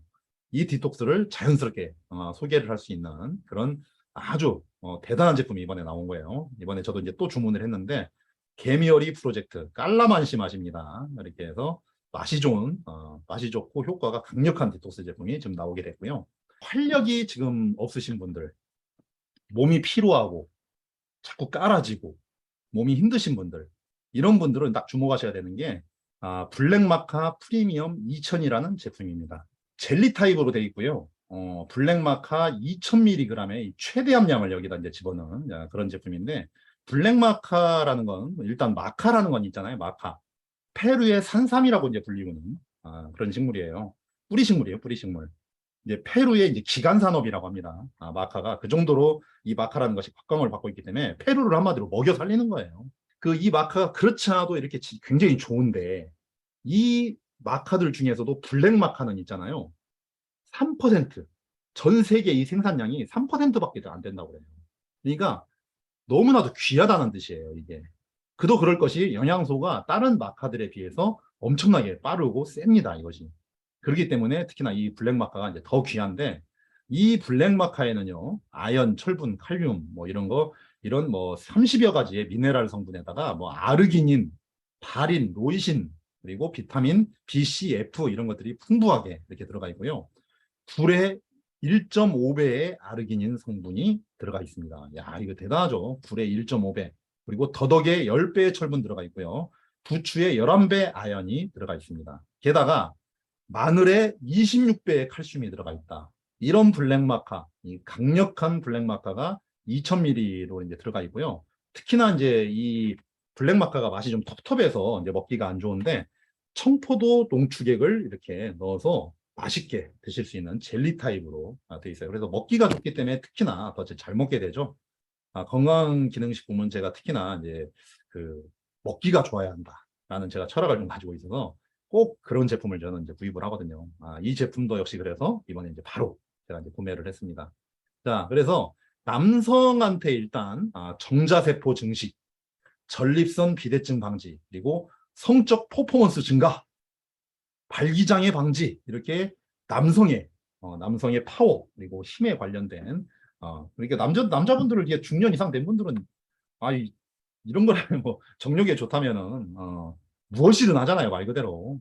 이 디톡스를 자연스럽게 소개를 할 수 있는 그런 아주 대단한 제품이 이번에 나온 거예요. 이번에 저도 이제 또 주문을 했는데 개미어리 프로젝트 깔라만시 맛입니다. 이렇게 해서 맛이 좋은 맛이 좋고 효과가 강력한 디톡스 제품이 지금 나오게 됐고요. 활력이 지금 없으신 분들 몸이 피로하고 자꾸 깔아지고 몸이 힘드신 분들 이런 분들은 딱 주목하셔야 되는 게 블랙마카 프리미엄 2000이라는 제품입니다. 젤리 타입으로 되어 있고요. 블랙마카 2000mg의 최대 함량을 여기다 이제 집어넣은 그런 제품인데 블랙마카라는 건 일단 마카라는 건 있잖아요. 마카. 페루의 산삼이라고 이제 불리우는 그런 식물이에요. 뿌리 식물이에요. 뿌리 식물. 이제 페루의 이제 기간 산업이라고 합니다. 마카가 그 정도로 이 마카라는 것이 각광을 받고 있기 때문에 페루를 한마디로 먹여 살리는 거예요. 이 마카가 그렇지 않아도 이렇게 굉장히 좋은데 이 마카들 중에서도 블랙 마카는 있잖아요. 3%전 세계 이 생산량이 3%밖에 안 된다고 그래요. 그러니까 너무나도 귀하다는 뜻이에요, 이게. 그도 그럴 것이 영양소가 다른 마카들에 비해서 엄청나게 빠르고 셉니다, 이것이. 그렇기 때문에 특히나 이 블랙마카가 이제 더 귀한데 이 블랙마카에는요, 아연, 철분, 칼륨, 뭐 이런 거, 이런 뭐 30여 가지의 미네랄 성분에다가 뭐 아르기닌, 바린, 로이신, 그리고 비타민 B, C, F 이런 것들이 풍부하게 이렇게 들어가 있고요. 불의 1.5배의 아르기닌 성분이 들어가 있습니다. 야, 이거 대단하죠. 불의 1.5배, 그리고 더덕에 10배의 철분 들어가 있고요. 부추에 11배 아연이 들어가 있습니다. 게다가 마늘에 26배의 칼슘이 들어가 있다. 이런 블랙마카, 이 강력한 블랙마카가 2000ml로 이제 들어가 있고요. 특히나 이제 이 블랙마카가 맛이 좀 텁텁해서 이제 먹기가 안 좋은데, 청포도 농축액을 이렇게 넣어서 맛있게 드실 수 있는 젤리 타입으로 되어 있어요. 그래서 먹기가 좋기 때문에 특히나 더 잘 먹게 되죠. 건강기능식품은 제가 특히나 이제 그 먹기가 좋아야 한다라는 제가 철학을 좀 가지고 있어서 꼭 그런 제품을 저는 이제 구입을 하거든요. 이 제품도 역시 그래서 이번에 이제 바로 제가 이제 구매를 했습니다. 자, 그래서 남성한테 일단 정자세포 증식, 전립선 비대증 방지, 그리고 성적 퍼포먼스 증가, 발기장애 방지, 이렇게 남성의 남성의 파워 그리고 힘에 관련된 그러니까 남자분들을 이게 중년 이상 된 분들은 이런 거라면 뭐 정력에 좋다면은 무엇이든 하잖아요, 말 그대로.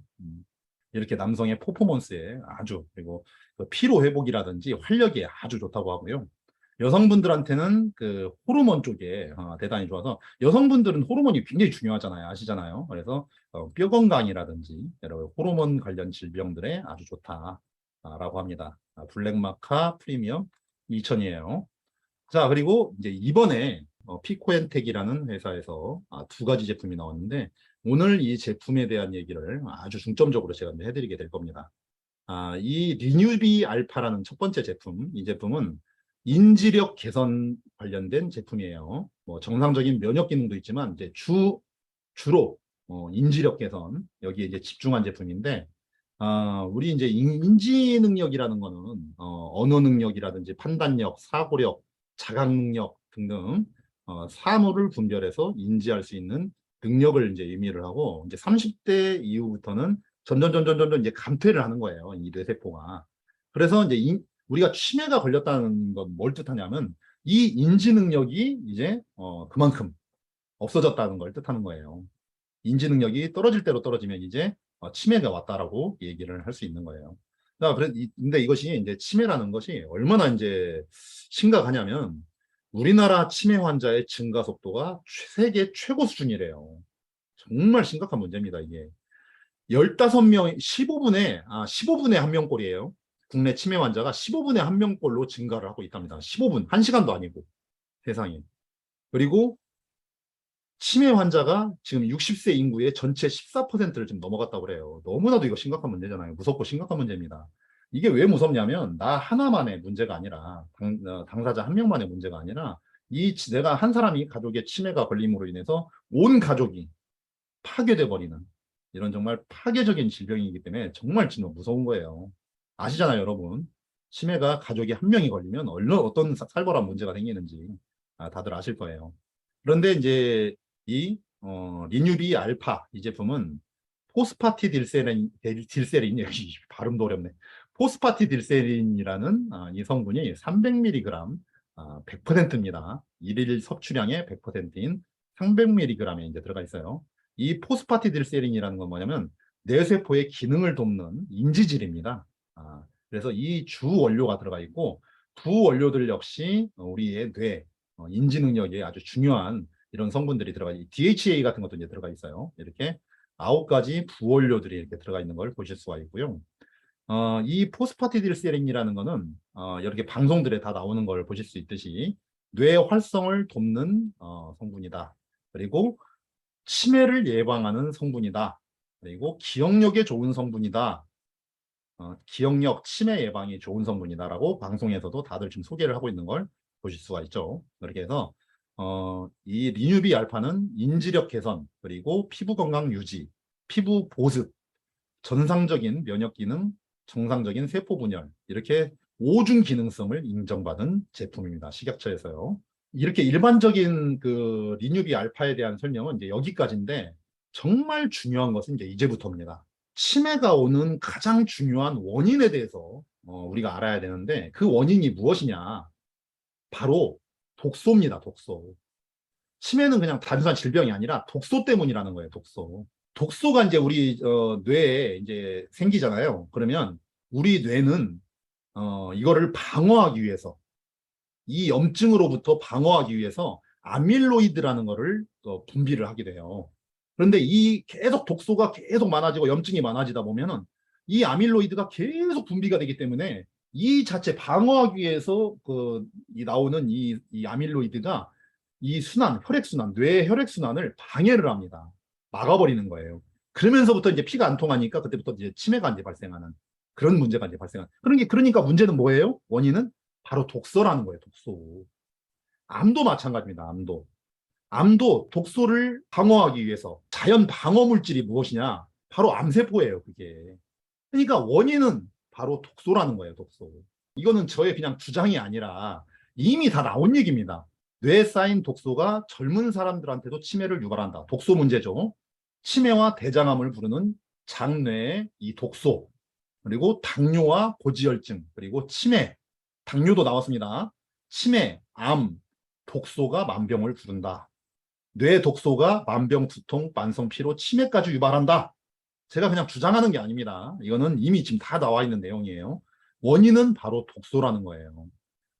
이렇게 남성의 퍼포먼스에 아주, 그리고 그 피로 회복이라든지 활력에 아주 좋다고 하고요. 여성분들한테는 그 호르몬 쪽에 대단히 좋아서, 여성분들은 호르몬이 굉장히 중요하잖아요, 아시잖아요. 그래서 뼈 건강이라든지 여러 호르몬 관련 질병들에 아주 좋다라고 합니다. 블랙마카 프리미엄 2000이에요. 자, 그리고 이제 이번에 피코엔텍이라는 회사에서 두 가지 제품이 나왔는데, 오늘 이 제품에 대한 얘기를 아주 중점적으로 제가 해드리게 될 겁니다. 이 리뉴비 알파라는 첫 번째 제품, 이 제품은 인지력 개선 관련된 제품이에요. 뭐 정상적인 면역 기능도 있지만 이제 주로 인지력 개선, 여기에 이제 집중한 제품인데, 우리 이제 인지 능력이라는 거는 언어 능력이라든지 판단력, 사고력, 자각 능력 등등 사물을 분별해서 인지할 수 있는 능력을 이제 의미를 하고, 이제 30대 이후부터는 점점 이제 감퇴를 하는 거예요, 이 뇌세포가. 그래서 이제 우리가 치매가 걸렸다는 건 뭘 뜻하냐면, 이 인지 능력이 이제 그만큼 없어졌다는 걸 뜻하는 거예요. 인지 능력이 떨어질 대로 떨어지면 이제 치매가 왔다라고 얘기를 할 수 있는 거예요. 근데 이것이 이제 치매라는 것이 얼마나 이제 심각하냐면, 우리나라 치매 환자의 증가 속도가 세계 최고 수준이래요. 정말 심각한 문제입니다, 이게. 15명, 15분에 한 명꼴이에요. 국내 치매 환자가 15분에 한 명꼴로 증가를 하고 있답니다. 15분, 1시간도 아니고, 세상에. 그리고 치매 환자가 지금 60세 인구의 전체 14%를 지금 넘어갔다고 그래요. 너무나도 이거 심각한 문제잖아요. 무섭고 심각한 문제입니다. 이게 왜 무섭냐면, 나 하나만의 문제가 아니라, 당사자 한 명만의 문제가 아니라, 내가 한 사람이 가족의 치매가 걸림으로 인해서 온 가족이 파괴돼 버리는 이런 정말 파괴적인 질병이기 때문에 정말 진짜 무서운 거예요. 아시잖아요, 여러분. 치매가 가족이 한 명이 걸리면 어떤 살벌한 문제가 생기는지 다들 아실 거예요. 그런데 이제 이 리뉴비 알파, 이 제품은 딜세린, 여기 발음도 어렵네. 포스파티딜세린이라는 이 성분이 300mg, 100%입니다. 일일 섭취량의 100%인 300mg에 이제 들어가 있어요. 이 포스파티딜세린이라는 건 뭐냐면 뇌세포의 기능을 돕는 인지질입니다. 그래서 이 주 원료가 들어가 있고, 부 원료들 역시 우리의 뇌 인지 능력에 아주 중요한 이런 성분들이 들어가 있고, DHA 같은 것도 이제 들어가 있어요. 이렇게 9가지 부원료들이 이렇게 들어가 있는 걸 보실 수가 있고요. 이 포스파티딜세린이라는 거는 이렇게 방송들에 다 나오는 걸 보실 수 있듯이 뇌 활성을 돕는 성분이다. 그리고 치매를 예방하는 성분이다. 그리고 기억력에 좋은 성분이다. 기억력, 치매 예방이 좋은 성분이다라고 방송에서도 다들 지금 소개를 하고 있는 걸 보실 수가 있죠. 그렇게 해서 이 리뉴비 알파는 인지력 개선, 그리고 피부 건강 유지, 피부 보습, 전상적인 면역 기능, 정상적인 세포 분열, 이렇게 5중 기능성을 인정받은 제품입니다, 식약처에서요. 이렇게 일반적인 그 리뉴비 알파에 대한 설명은 이제 여기까지인데, 정말 중요한 것은 이제 이제부터입니다. 치매가 오는 가장 중요한 원인에 대해서 우리가 알아야 되는데, 그 원인이 무엇이냐? 바로 독소입니다, 독소. 치매는 그냥 단순한 질병이 아니라 독소 때문이라는 거예요, 독소. 독소가 이제 우리 뇌에 이제 생기잖아요. 그러면 우리 뇌는 이거를 방어하기 위해서 이 염증으로부터 방어하기 위해서 아밀로이드라는 거를 분비를 하게 돼요. 그런데 이 계속 독소가 계속 많아지고 염증이 많아지다 보면은 이 아밀로이드가 계속 분비가 되기 때문에 이 자체 방어하기 위해서 이 나오는 이 아밀로이드가 이 순환, 혈액순환, 뇌 혈액순환을 방해를 합니다. 막아버리는 거예요. 그러면서부터 이제 피가 안 통하니까 그때부터 이제 치매가 이제 발생하는 그런 문제가 이제 발생하는. 그러니까 문제는 뭐예요? 원인은 바로 독소라는 거예요. 독소. 암도 마찬가지입니다. 암도 독소를 방어하기 위해서 자연 방어 물질이 무엇이냐? 바로 암세포예요. 그게. 그러니까 원인은 바로 독소라는 거예요. 독소. 이거는 저의 그냥 주장이 아니라 이미 다 나온 얘기입니다. 뇌에 쌓인 독소가 젊은 사람들한테도 치매를 유발한다. 독소 문제죠. 치매와 대장암을 부르는 장뇌의 이 독소, 그리고 당뇨와 고지혈증, 그리고 치매, 당뇨도 나왔습니다. 치매, 암, 독소가 만병을 부른다. 뇌 독소가 만병, 두통, 만성 피로, 치매까지 유발한다. 제가 그냥 주장하는 게 아닙니다. 이거는 이미 지금 다 나와 있는 내용이에요. 원인은 바로 독소라는 거예요.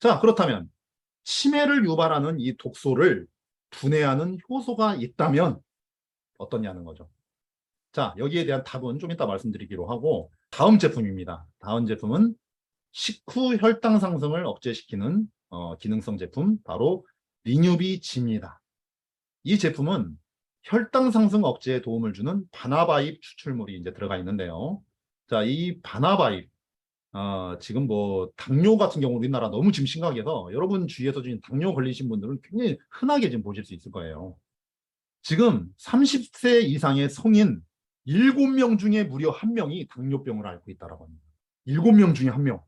자, 그렇다면 치매를 유발하는 이 독소를 분해하는 효소가 있다면 어떠냐는 거죠. 자, 여기에 대한 답은 좀 이따 말씀드리기로 하고, 다음 제품입니다. 다음 제품은 식후 혈당 상승을 억제시키는 기능성 제품, 바로 리뉴비지입니다. 이 제품은 혈당 상승 억제에 도움을 주는 바나바잎 추출물이 이제 들어가 있는데요. 자, 이 바나바잎, 지금 뭐 당뇨 같은 경우 우리나라 너무 지금 심각해서 여러분 주위에서 지금 당뇨 걸리신 분들은 굉장히 흔하게 지금 보실 수 있을 거예요. 지금 30세 이상의 성인 7명 중에 무려 1명이 당뇨병을 앓고 있다고 합니다. 7명 중에 1명.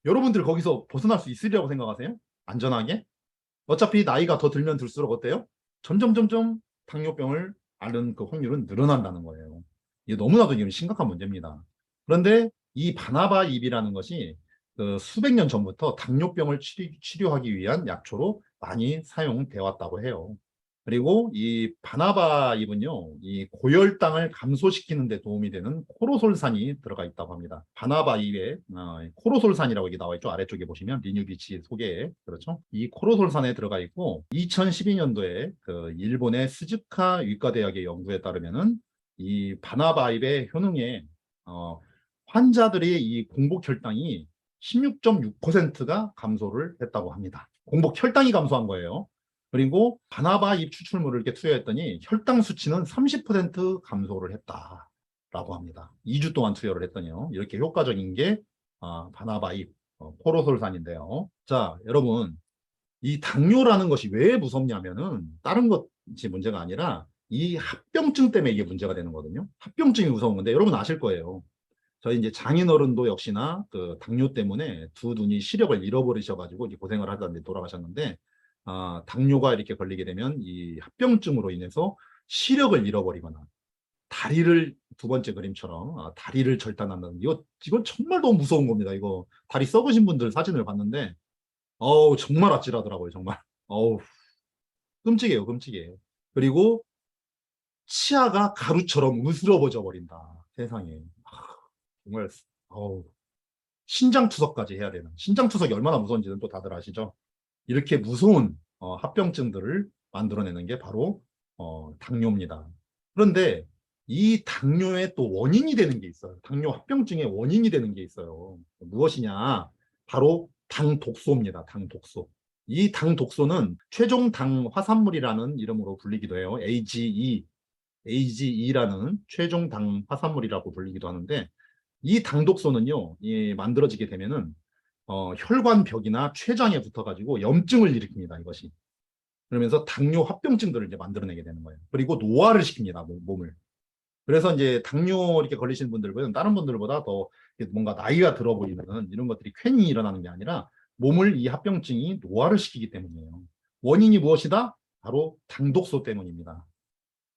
여러분들 거기서 벗어날 수 있으리라고 생각하세요? 안전하게? 어차피 나이가 더 들면 들수록 어때요? 점점 당뇨병을 앓는 그 확률은 늘어난다는 거예요. 이게 너무나도 지금 심각한 문제입니다. 그런데 이 바나바잎이라는 것이 그 수백 년 전부터 당뇨병을 치료하기 위한 약초로 많이 사용되어 왔다고 해요. 그리고 이 바나바잎은요, 이 고혈당을 감소시키는 데 도움이 되는 코로솔산이 들어가 있다고 합니다. 바나바잎에 코로솔산이라고 여기 나와 있죠. 아래쪽에 보시면 리뉴비치 소개에. 그렇죠. 이 코로솔산에 들어가 있고 2012년도에 그 일본의 스즈카 의과대학의 연구에 따르면은 이 바나바잎의 효능에 환자들의 이 공복 혈당이 16.6%가 감소를 했다고 합니다. 공복 혈당이 감소한 거예요. 그리고 바나바 잎 추출물을 이렇게 투여했더니 혈당 수치는 30% 감소를 했다라고 합니다. 2주 동안 투여를 했더니요. 이렇게 효과적인 게 바나바 잎 포로솔산인데요. 자, 여러분, 이 당뇨라는 것이 왜 무섭냐면은 다른 것이 문제가 아니라 이 합병증 때문에 이게 문제가 되는 거거든요. 합병증이 무서운 건데 여러분 아실 거예요. 저희 이제 장인어른도 역시나 그 당뇨 때문에 두 눈이 시력을 잃어버리셔가지고 고생을 하다가 돌아가셨는데, 당뇨가 이렇게 걸리게 되면 이 합병증으로 인해서 시력을 잃어버리거나 다리를 두 번째 그림처럼 다리를 절단한다는 이건 정말 너무 무서운 겁니다. 이거 다리 썩으신 분들 사진을 봤는데 정말 아찔하더라고요. 정말 끔찍해요. 끔찍해. 그리고 치아가 가루처럼 으스러져 버린다. 세상에. 정말 신장투석까지 해야 되는, 신장투석이 얼마나 무서운지는 또 다들 아시죠? 이렇게 무서운 합병증들을 만들어내는 게 바로 당뇨입니다. 그런데 이 당뇨의 또 원인이 되는 게 있어요. 당뇨 합병증의 원인이 되는 게 있어요. 무엇이냐? 바로 당독소입니다. 당독소. 이 당독소는 최종 당 화산물이라는 이름으로 불리기도 해요. AGE라는 최종 당 화산물이라고 불리기도 하는데, 이 당독소는요, 만들어지게 되면은 혈관벽이나 췌장에 붙어가지고 염증을 일으킵니다. 이것이. 그러면서 당뇨 합병증들을 이제 만들어내게 되는 거예요. 그리고 노화를 시킵니다. 몸을. 그래서 이제 당뇨 이렇게 걸리시는 분들보다는 다른 분들보다 더 뭔가 나이가 들어 보이는 이런 것들이 괜히 일어나는 게 아니라 몸을 이 합병증이 노화를 시키기 때문이에요. 원인이 무엇이다? 바로 당독소 때문입니다.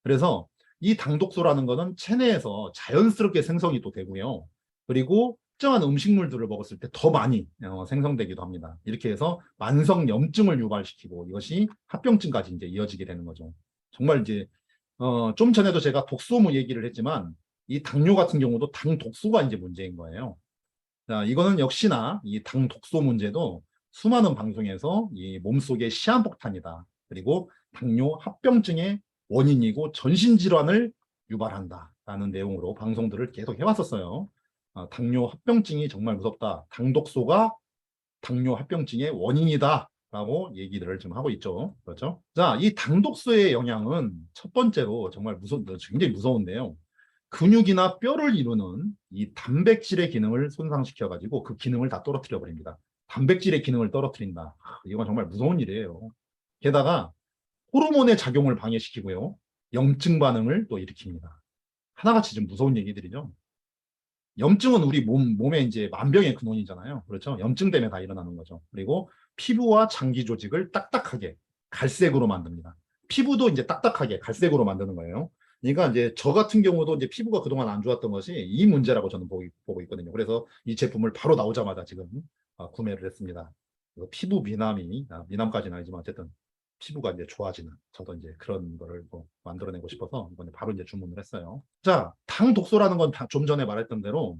그래서 이 당독소라는 거는 체내에서 자연스럽게 생성이 또 되고요. 그리고 특정한 음식물들을 먹었을 때 더 많이 생성되기도 합니다. 이렇게 해서 만성 염증을 유발시키고 이것이 합병증까지 이제 이어지게 되는 거죠. 정말 이제 좀 전에도 제가 독소무 얘기를 했지만 이 당뇨 같은 경우도 당 독소가 이제 문제인 거예요. 자, 이거는 역시나 이 당 독소 문제도 수많은 방송에서 이 몸속의 시한폭탄이다. 그리고 당뇨 합병증의 원인이고 전신질환을 유발한다라는 내용으로 방송들을 계속 해왔었어요. 당뇨 합병증이 정말 무섭다. 당독소가 당뇨 합병증의 원인이다라고 얘기를 좀 하고 있죠. 그렇죠? 자, 이 당독소의 영향은 첫 번째로 정말 굉장히 무서운데요. 근육이나 뼈를 이루는 이 단백질의 기능을 손상시켜가지고 그 기능을 다 떨어뜨려 버립니다. 단백질의 기능을 떨어뜨린다. 이건 정말 무서운 일이에요. 게다가 호르몬의 작용을 방해시키고요. 염증 반응을 또 일으킵니다. 하나같이 좀 무서운 얘기들이죠. 염증은 우리 몸에 이제 만병의 근원이잖아요. 그렇죠? 염증 때문에 다 일어나는 거죠. 그리고 피부와 장기 조직을 딱딱하게 갈색으로 만듭니다. 피부도 이제 딱딱하게 갈색으로 만드는 거예요. 그러니까 이제 저 같은 경우도 이제 피부가 그동안 안 좋았던 것이 이 문제라고 저는 보고 있거든요. 그래서 이 제품을 바로 나오자마자 지금 구매를 했습니다. 피부 미남까지는 아니지만 어쨌든 피부가 이제 좋아지는 저도 이제 그런 거를 뭐 만들어내고 싶어서 이번에 바로 이제 주문을 했어요. 자, 당 독소라는 건 좀 전에 말했던 대로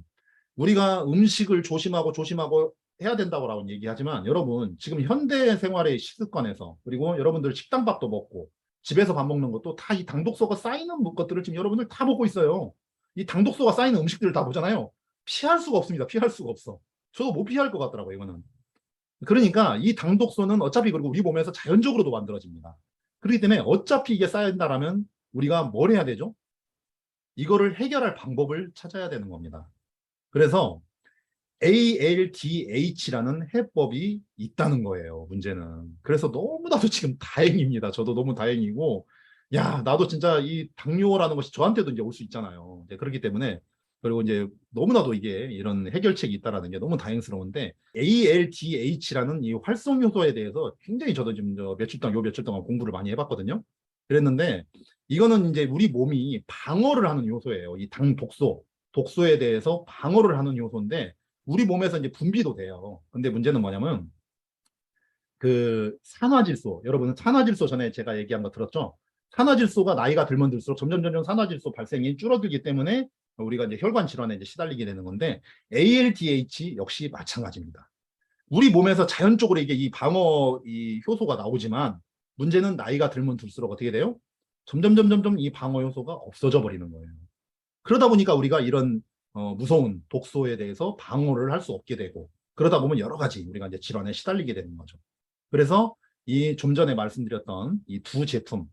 우리가 음식을 조심하고 해야 된다고 얘기하지만 여러분 지금 현대 생활의 식습관에서 그리고 여러분들 식당밥도 먹고 집에서 밥 먹는 것도 다 이 당독소가 쌓이는 것들을 지금 여러분들 다 보고 있어요. 이 당독소가 쌓이는 음식들을 다 보잖아요. 피할 수가 없습니다. 피할 수가 없어. 저도 못 피할 것 같더라고요, 이거는. 그러니까 이 당독소는 어차피 그리고 우리 몸에서 자연적으로도 만들어집니다. 그렇기 때문에 어차피 이게 쌓인다라면 우리가 뭘 해야 되죠? 이거를 해결할 방법을 찾아야 되는 겁니다. 그래서 ALDH라는 해법이 있다는 거예요, 문제는. 그래서 너무나도 지금 다행입니다. 저도 너무 다행이고, 야, 나도 진짜 이 당뇨라는 것이 저한테도 이제 올 수 있잖아요. 그렇기 때문에, 그리고 이제 너무나도 이게 이런 해결책이 있다라는 게 너무 다행스러운데, ALDH라는 이 활성 요소에 대해서 굉장히 저도 지금 요 며칠 동안 공부를 많이 해봤거든요. 그랬는데, 이거는 이제 우리 몸이 방어를 하는 요소예요. 이 당 독소에 대해서 방어를 하는 요소인데, 우리 몸에서 이제 분비도 돼요. 근데 문제는 뭐냐면 그 산화질소, 여러분 산화질소 전에 제가 얘기한 거 들었죠? 산화질소가 나이가 들면 들수록 점점 산화질소 발생이 줄어들기 때문에 우리가 이제 혈관 질환에 이제 시달리게 되는 건데 ALDH 역시 마찬가지입니다. 우리 몸에서 자연적으로 이게 이 방어 이 효소가 나오지만 문제는 나이가 들면 들수록 어떻게 돼요? 점점 이 방어 효소가 없어져 버리는 거예요. 그러다 보니까 우리가 이런 무서운 독소에 대해서 방어를 할 수 없게 되고 그러다 보면 여러 가지 우리가 이제 질환에 시달리게 되는 거죠. 그래서 이 좀 전에 말씀드렸던 이 두 제품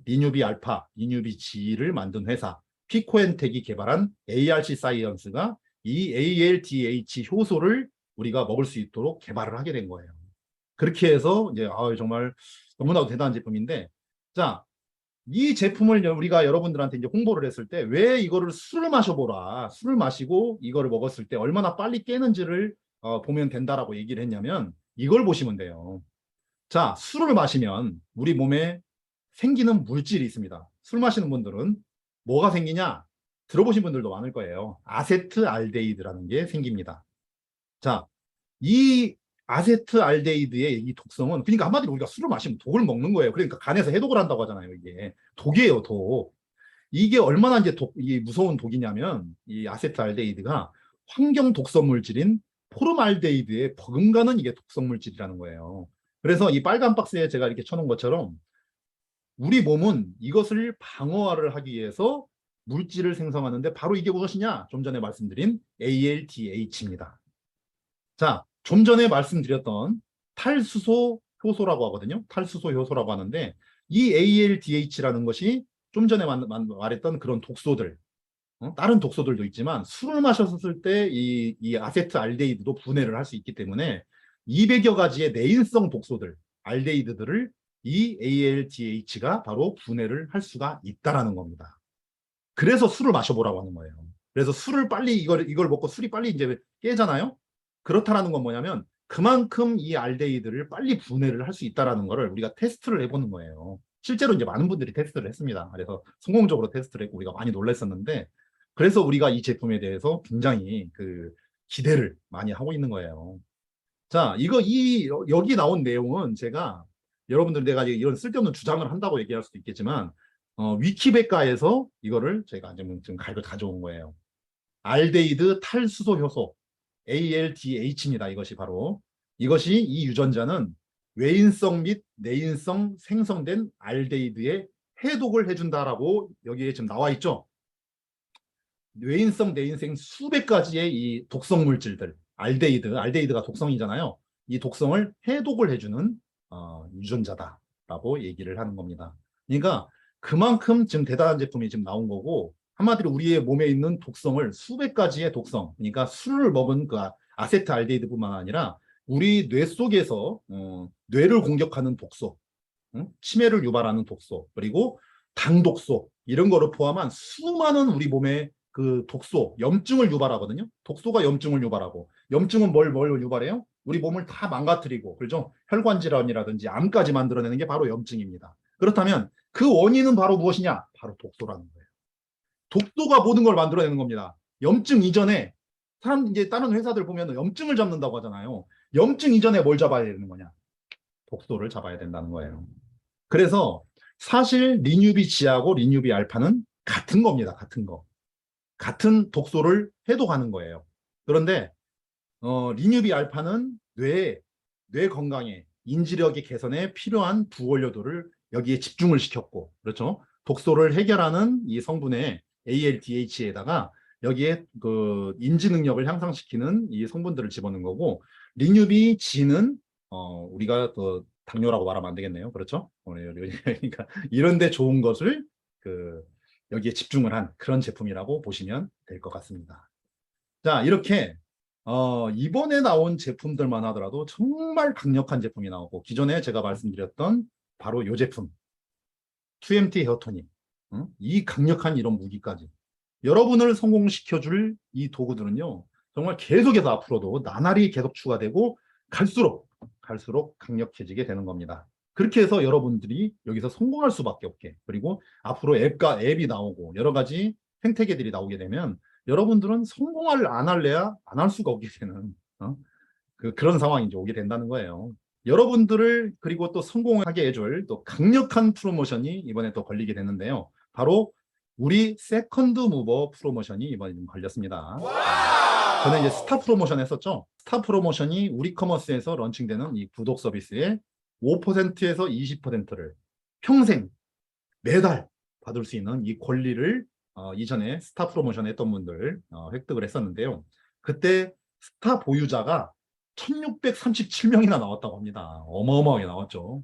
리뉴비 알파, 리뉴비 G를 만든 회사 피코엔텍이 개발한 ARC 사이언스가 이 ALDH 효소를 우리가 먹을 수 있도록 개발을 하게 된 거예요. 그렇게 해서 이제 정말 너무나도 대단한 제품인데 자, 이 제품을 우리가 여러분들한테 이제 홍보를 했을 때 왜 이거를 술을 마셔보라. 술을 마시고 이거를 먹었을 때 얼마나 빨리 깨는지를 보면 된다라고 얘기를 했냐면 이걸 보시면 돼요. 자, 술을 마시면 우리 몸에 생기는 물질이 있습니다. 술 마시는 분들은 뭐가 생기냐? 들어보신 분들도 많을 거예요. 아세트알데히드라는 게 생깁니다. 자, 이 아세트알데히드의 이 독성은 그러니까 한마디로 우리가 술을 마시면 독을 먹는 거예요. 그러니까 간에서 해독을 한다고 하잖아요. 이게 독이에요, 독. 이게 얼마나 이제 이 무서운 독이냐면 이 아세트알데히드가 환경 독성 물질인 포름알데히드에 버금가는 이게 독성 물질이라는 거예요. 그래서 이 빨간 박스에 제가 이렇게 쳐놓은 것처럼 우리 몸은 이것을 방어를 하기 위해서 물질을 생성하는데 바로 이게 무엇이냐? 좀 전에 말씀드린 ALDH입니다. 자, 좀 전에 말씀드렸던 탈수소 효소라고 하거든요. 탈수소 효소라고 하는데 이 ALDH라는 것이 좀 전에 말했던 그런 독소들, 다른 독소들도 있지만 술을 마셨을 때 이 아세트알데히드도 분해를 할 수 있기 때문에 200여 가지의 내인성 독소들, 알데히드들을 이 ALDH가 바로 분해를 할 수가 있다라는 겁니다. 그래서 술을 마셔보라고 하는 거예요. 그래서 술을 빨리 이걸 먹고 술이 빨리 이제 깨잖아요. 그렇다라는 건 뭐냐면 그만큼 이 알데히드를 빨리 분해를 할 수 있다라는 거를 우리가 테스트를 해보는 거예요. 실제로 이제 많은 분들이 테스트를 했습니다. 그래서 성공적으로 테스트를 했고 우리가 많이 놀랐었는데 그래서 우리가 이 제품에 대해서 굉장히 그 기대를 많이 하고 있는 거예요. 자, 여기 나온 내용은 제가 여러분들 내가 이런 쓸데없는 주장을 한다고 얘기할 수도 있겠지만 위키백과에서 이거를 제가 지금 가져온 거예요. 알데히드 탈수소 효소 ALDH입니다. 이것이 바로 이것이 이 유전자는 외인성 및 내인성 생성된 알데히드에 해독을 해준다라고 여기에 지금 나와 있죠. 외인성, 내인성 수백 가지의 이 독성 물질들, 알데히드가 독성이잖아요. 이 독성을 해독을 해주는 유전자다라고 얘기를 하는 겁니다. 그러니까 그만큼 지금 대단한 제품이 지금 나온 거고, 한마디로 우리의 몸에 있는 독성을 수백 가지의 독성, 그러니까 술을 먹은 그 아세트알데히드뿐만 아니라 우리 뇌 속에서 뇌를 공격하는 독소, 치매를 유발하는 독소, 그리고 당독소 이런 거를 포함한 수많은 우리 몸의 그 독소, 염증을 유발하거든요. 독소가 염증을 유발하고, 염증은 뭘 유발해요? 우리 몸을 다 망가뜨리고, 그렇죠? 혈관 질환이라든지 암까지 만들어내는 게 바로 염증입니다. 그렇다면 그 원인은 바로 무엇이냐? 바로 독소라는 거예요. 독소가 모든 걸 만들어내는 겁니다. 염증 이전에 이제 다른 회사들 보면 염증을 잡는다고 하잖아요. 염증 이전에 뭘 잡아야 되는 거냐? 독소를 잡아야 된다는 거예요. 그래서 사실 리뉴비 G하고 리뉴비 알파는 같은 겁니다. 같은 거. 같은 독소를 해독하는 거예요. 그런데 리뉴비 알파는 뇌 건강에, 인지력의 개선에 필요한 부원료들을 여기에 집중을 시켰고, 그렇죠? 독소를 해결하는 이 성분의 ALDH에다가 여기에 그 인지 능력을 향상시키는 이 성분들을 집어넣은 거고, 리뉴비 G는 우리가 그 당뇨라고 말하면 안 되겠네요. 그렇죠? 그러니까 이런데 좋은 것을 그 여기에 집중을 한 그런 제품이라고 보시면 될 것 같습니다. 자, 이렇게 이번에 나온 제품들만 하더라도 정말 강력한 제품이 나오고, 기존에 제가 말씀드렸던 바로 이 제품 2MT 헤어토닉, 이 강력한 이런 무기까지 여러분을 성공시켜줄 이 도구들은요, 정말 계속해서 앞으로도 나날이 계속 추가되고 갈수록 강력해지게 되는 겁니다. 그렇게 해서 여러분들이 여기서 성공할 수밖에 없게, 그리고 앞으로 앱이 나오고 여러 가지 생태계들이 나오게 되면 여러분들은 성공을 안 할래야 안 할 수가 없게 되는 그런 상황이 이제 오게 된다는 거예요. 여러분들을 그리고 또 성공하게 해줄 또 강력한 프로모션이 이번에 또 걸리게 됐는데요. 바로 우리 세컨드 무버 프로모션이 이번에 좀 걸렸습니다. 저는 이제 스타 프로모션 했었죠. 스타 프로모션이 우리 커머스에서 런칭되는 이 구독 서비스의 5%에서 20%를 평생 매달 받을 수 있는 이 권리를 이전에 스타 프로모션 했던 분들 획득을 했었는데요. 그때 스타 보유자가 1637명이나 나왔다고 합니다. 어마어마하게 나왔죠.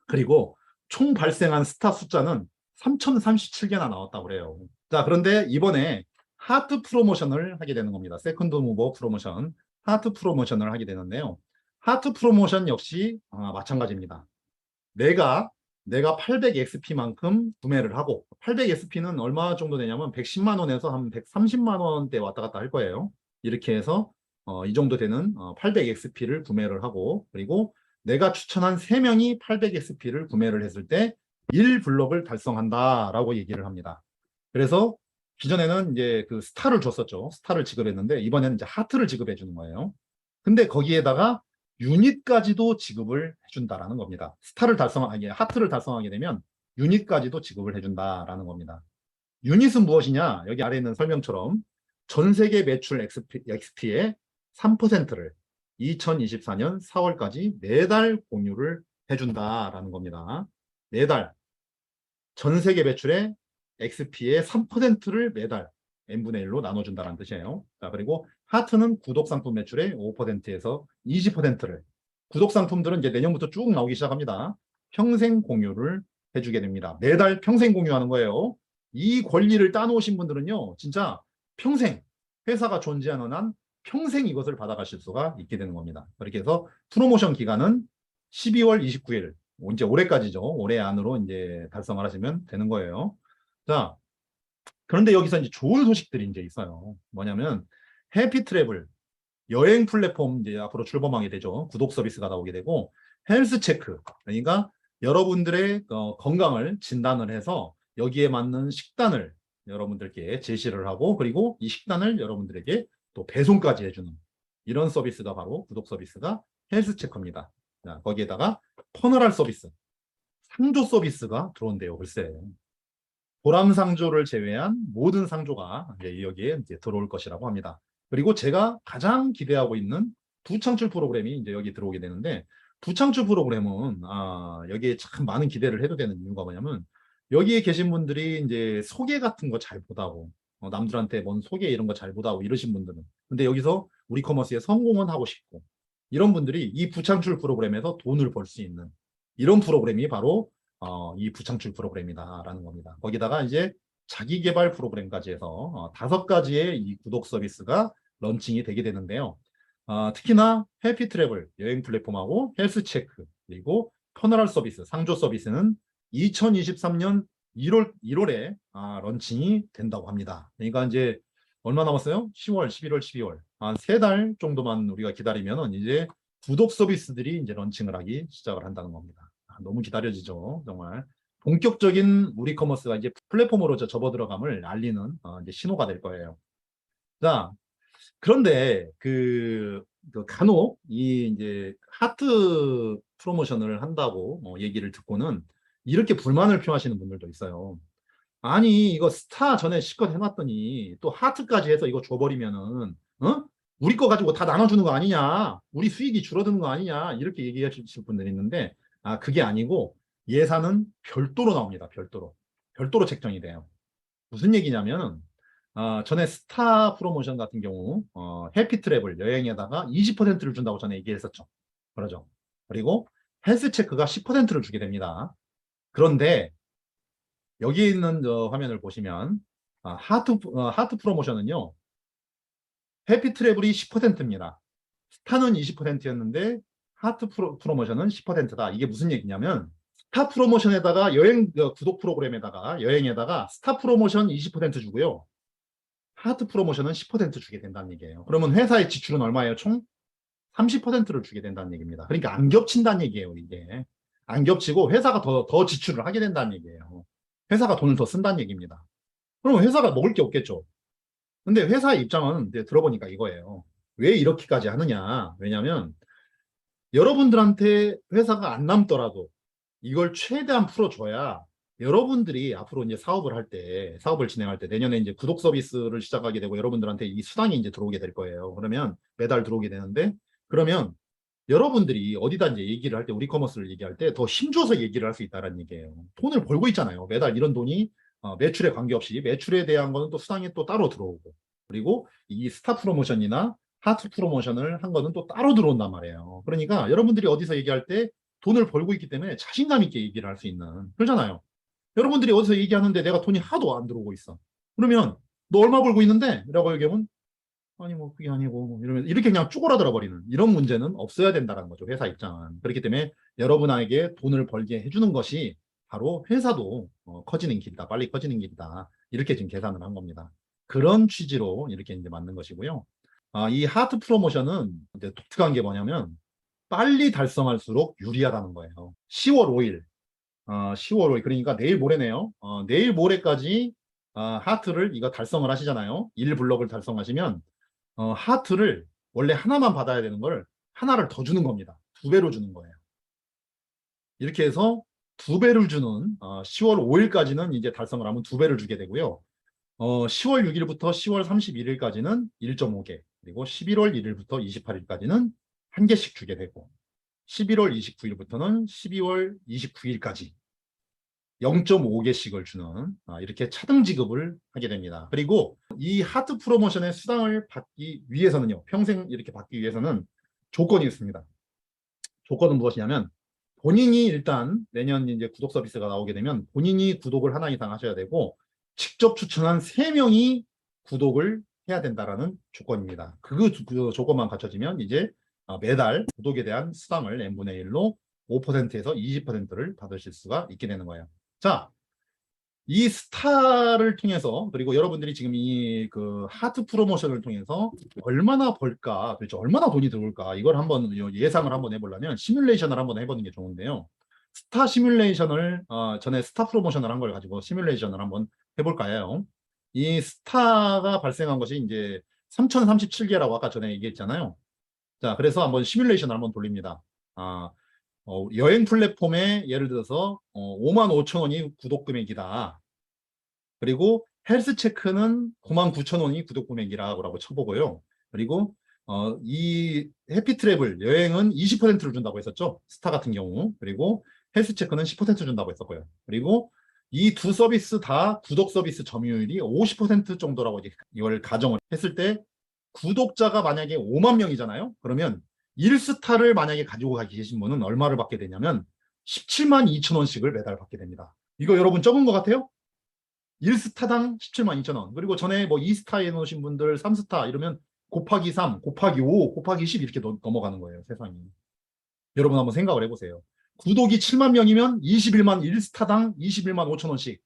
그리고 총 발생한 스타 숫자는 3037개나 나왔다고 그래요. 자, 그런데 이번에 하트 프로모션을 하게 되는 겁니다. 세컨드 무버 프로모션, 하트 프로모션을 하게 되는데요. 하트 프로모션 역시 마찬가지입니다. 내가 800XP만큼 구매를 하고, 800XP는 얼마 정도 되냐면 110만 원에서 한 130만 원대 왔다 갔다 할 거예요. 이렇게 해서 이 정도 되는 800XP를 구매를 하고, 그리고 내가 추천한 3명이 800XP를 구매를 했을 때 1블럭을 달성한다라고 얘기를 합니다. 그래서 기존에는 이제 그 스타를 줬었죠. 스타를 지급했는데 이번에는 이제 하트를 지급해 주는 거예요. 근데 거기에다가 유닛까지도 지급을 해준다라는 겁니다. 하트를 달성하게 되면 유닛까지도 지급을 해준다라는 겁니다. 유닛은 무엇이냐? 여기 아래 있는 설명처럼 전 세계 매출 XP의 3%를 2024년 4월까지 매달 공유를 해준다라는 겁니다. 매달 전 세계 매출의 XP의 3%를 매달 n분의 1로 나눠준다는 뜻이에요. 자, 그리고 하트는 구독 상품 매출의 5%에서 20%를, 구독 상품들은 이제 내년부터 쭉 나오기 시작합니다. 평생 공유를 해주게 됩니다. 매달 평생 공유하는 거예요. 이 권리를 따놓으신 분들은요, 진짜 평생, 회사가 존재하는 한 평생 이것을 받아가실 수가 있게 되는 겁니다. 그렇게 해서 프로모션 기간은 12월 29일, 이제 올해까지죠. 올해 안으로 이제 달성을 하시면 되는 거예요. 자, 그런데 여기서 이제 좋은 소식들이 이제 있어요. 뭐냐면 해피 트래블, 여행 플랫폼 이제 앞으로 출범하게 되죠. 구독 서비스가 나오게 되고, 헬스 체크, 그러니까 여러분들의 건강을 진단을 해서 여기에 맞는 식단을 여러분들께 제시를 하고, 그리고 이 식단을 여러분들에게 또 배송까지 해주는 이런 서비스가 바로 구독 서비스가 헬스 체크입니다. 자, 거기에다가 퍼널할 서비스, 상조 서비스가 들어온대요. 글쎄. 보람상조를 제외한 모든 상조가 이제 여기에 이제 들어올 것이라고 합니다. 그리고 제가 가장 기대하고 있는 부창출 프로그램이 이제 여기 들어오게 되는데, 부창출 프로그램은 여기에 참 많은 기대를 해도 되는 이유가 뭐냐면, 여기에 계신 분들이 이제 소개 같은 거 잘 보다고, 남들한테 뭔 소개 이런 거 잘 보다고 이러신 분들은, 근데 여기서 우리 커머스에 성공은 하고 싶고, 이런 분들이 이 부창출 프로그램에서 돈을 벌 수 있는 이런 프로그램이 바로 이 부창출 프로그램이다라는 겁니다. 거기다가 이제 자기 개발 프로그램까지 해서 5가지의 이 구독 서비스가 런칭이 되게 되는데요. 특히나 해피 트래블 여행 플랫폼하고 헬스 체크 그리고 터널 서비스 상조 서비스는 2023년 1월에 런칭이 된다고 합니다. 그러니까 이제 얼마 남았어요? 10월, 11월, 12월 한 3달 정도만 우리가 기다리면 이제 구독 서비스들이 이제 런칭을 하기 시작을 한다는 겁니다. 너무 기다려지죠, 정말. 본격적인 우리 커머스가 이제 플랫폼으로 접어 들어감을 알리는 이제 신호가 될 거예요. 자, 그런데 간혹 이 이제 하트 프로모션을 한다고 얘기를 듣고는 이렇게 불만을 표하시는 분들도 있어요. 아니 이거 스타 전에 실컷 해놨더니 또 하트까지 해서 이거 줘버리면은 우리 거 가지고 다 나눠주는 거 아니냐, 우리 수익이 줄어드는 거 아니냐, 이렇게 얘기하실 분들이 있는데 그게 아니고 예산은 별도로 나옵니다. 별도로 책정이 돼요. 무슨 얘기냐면 전에 스타 프로모션 같은 경우 해피 트래블 여행에다가 20%를 준다고 전에 얘기했었죠. 그러죠. 그리고 헬스 체크가 10%를 주게 됩니다. 그런데 여기 있는 화면을 보시면 하트 프로모션은요, 해피 트래블이 10%입니다. 스타는 20%였는데 하트 프로모션은 10%다. 이게 무슨 얘기냐면 스타 프로모션에다가 여행 구독 프로그램에다가 여행에다가 스타 프로모션 20% 주고요, 하트 프로모션은 10% 주게 된다는 얘기예요. 그러면 회사의 지출은 얼마예요? 총 30%를 주게 된다는 얘기입니다. 그러니까 안 겹친다는 얘기예요, 이게. 안 겹치고 회사가 더 지출을 하게 된다는 얘기예요. 회사가 돈을 더 쓴다는 얘기입니다. 그럼 회사가 먹을 게 없겠죠. 근데 회사의 입장은 이제 들어보니까 이거예요. 왜 이렇게까지 하느냐. 왜냐하면 여러분들한테 회사가 안 남더라도 이걸 최대한 풀어줘야 여러분들이 앞으로 이제 사업을 진행할 때 내년에 이제 구독 서비스를 시작하게 되고 여러분들한테 이 수당이 이제 들어오게 될 거예요. 그러면 매달 들어오게 되는데, 그러면 여러분들이 어디다 이제 얘기를 할 때, 우리 커머스를 얘기할 때 더 힘줘서 얘기를 할 수 있다는 얘기예요. 돈을 벌고 있잖아요. 매달 이런 돈이 매출에 관계없이 매출에 대한 거는 또 수당이 또 따로 들어오고, 그리고 이 스타 프로모션이나 하트 프로모션을 한 거는 또 따로 들어온단 말이에요. 그러니까 여러분들이 어디서 얘기할 때 돈을 벌고 있기 때문에 자신감 있게 얘기를 할 수 있는, 그러잖아요. 여러분들이 어디서 얘기하는데 내가 돈이 하도 안 들어오고 있어. 그러면 너 얼마 벌고 있는데? 라고 얘기하면 아니 뭐 그게 아니고 뭐 이러면 이렇게 그냥 쪼그라들어 버리는 이런 문제는 없어야 된다는 거죠, 회사 입장은. 그렇기 때문에 여러분에게 돈을 벌게 해주는 것이 바로 회사도 커지는 길이다, 빨리 커지는 길이다, 이렇게 지금 계산을 한 겁니다. 그런 취지로 이렇게 이제 만든 것이고요. 이 하트 프로모션은 이제 독특한 게 뭐냐면 빨리 달성할수록 유리하다는 거예요. 10월 5일 10월 5일 그러니까 내일 모레네요. 내일 모레까지 하트를 이거 달성을 하시잖아요. 1블럭을 달성하시면 하트를 원래 하나만 받아야 되는 걸 하나를 더 주는 겁니다. 2배로 주는 거예요. 이렇게 해서 2배를 주는 10월 5일까지는 이제 달성을 하면 2배를 주게 되고요. 10월 6일부터 10월 31일까지는 1.5개, 그리고 11월 1일부터 28일까지는 1개씩 주게 되고, 11월 29일부터는 12월 29일까지 0.5개씩을 주는 이렇게 차등 지급을 하게 됩니다. 그리고 이 하트 프로모션의 수당을 받기 위해서는요, 평생 이렇게 받기 위해서는 조건이 있습니다. 조건은 무엇이냐면 본인이 일단 내년 이제 구독 서비스가 나오게 되면 본인이 구독을 하나 이상 하셔야 되고 직접 추천한 3명이 구독을 해야 된다라는 조건입니다. 그 조건만 갖춰지면 이제 매달 구독에 대한 수당을 n분의 1로 5%에서 20%를 받으실 수가 있게 되는 거예요. 자, 이 스타를 통해서, 그리고 여러분들이 지금 이 하트 프로모션을 통해서 얼마나 벌까, 도대체 얼마나 돈이 들어올까, 이걸 한번 예상을 한번 해보려면 시뮬레이션을 한번 해보는 게 좋은데요. 스타 시뮬레이션을 전에 스타 프로모션을 한 걸 가지고 시뮬레이션을 한번 해볼까요? 이 스타가 발생한 것이 이제 3037개라고 아까 전에 얘기했잖아요. 자, 그래서 한번 시뮬레이션을 한번 돌립니다. 여행 플랫폼에 예를 들어서 55,000원이 구독 금액이다. 그리고 헬스 체크는 99,000원이 구독 금액이라고 쳐보고요. 그리고 이 해피트래블 여행은 20%를 준다고 했었죠. 스타 같은 경우. 그리고 헬스체크는 10% 준다고 했었고요. 그리고 이 두 서비스 다 구독 서비스 점유율이 50% 정도라고 이걸 가정을 했을 때 구독자가 만약에 5만 명이잖아요. 그러면 1스타를 만약에 가지고 계신 분은 얼마를 받게 되냐면 17만 2천 원씩을 매달 받게 됩니다. 이거 여러분 적은 것 같아요? 1스타당 17만 2천 원. 그리고 전에 뭐 2스타에 놓으신 분들 3스타 이러면 곱하기 3, 곱하기 5, 곱하기 10 이렇게 넘어가는 거예요, 세상이. 여러분 한번 생각을 해보세요. 구독이 7만 명이면 21만 1스타당 21만 5천 원씩.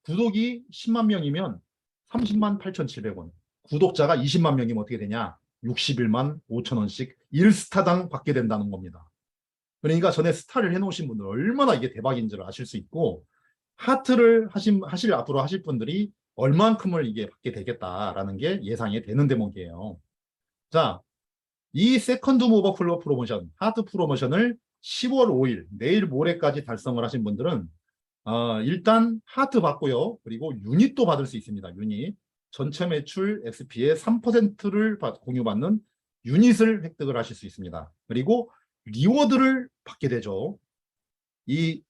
구독이 10만 명이면 30만 8,700원. 구독자가 20만 명이면 어떻게 되냐? 61만 5천 원씩 1스타당 받게 된다는 겁니다. 그러니까 전에 스타를 해놓으신 분들 얼마나 이게 대박인지를 아실 수 있고 하트를 앞으로 하실 분들이 얼만큼을 이게 받게 되겠다라는 게 예상이 되는 대목이에요. 자, 이 세컨드 모버 플러 프로모션, 하트 프로모션을 10월 5일, 내일 모레까지 달성을 하신 분들은 일단 하트 받고요. 그리고 유닛도 받을 수 있습니다. 유닛. 전체 매출 XP의 3%를 공유받는 유닛을 획득을 하실 수 있습니다. 그리고 리워드를 받게 되죠. 이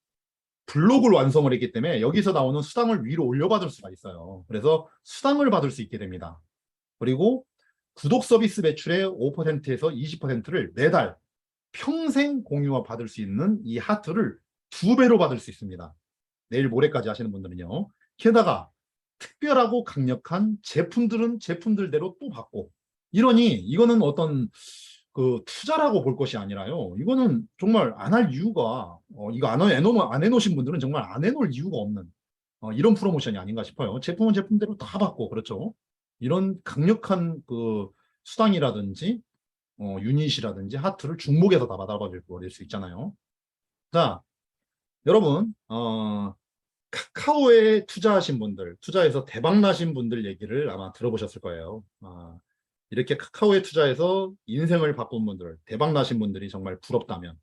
블록을 완성을 했기 때문에 여기서 나오는 수당을 위로 올려받을 수가 있어요. 그래서 수당을 받을 수 있게 됩니다. 그리고 구독 서비스 매출의 5%에서 20%를 매달 평생 공유와 받을 수 있는 이 하트를 2배로 받을 수 있습니다. 내일 모레까지 하시는 분들은요. 게다가 특별하고 강력한 제품들은 제품들대로 또 받고 이러니 이거는 어떤 그 투자라고 볼 것이 아니라요. 이거는 정말 안 할 이유가 이거 안 해놓으신 분들은 정말 안 해놓을 이유가 없는 이런 프로모션이 아닌가 싶어요. 제품은 제품대로 다 받고 그렇죠. 이런 강력한 그 수당이라든지 유닛이라든지 하트를 중복해서 다 받아버릴 수 있잖아요. 자, 여러분 카카오에 투자하신 분들, 투자해서 대박나신 분들 얘기를 아마 들어보셨을 거예요. 이렇게 카카오에 투자해서 인생을 바꾼 분들, 대박나신 분들이 정말 부럽다면,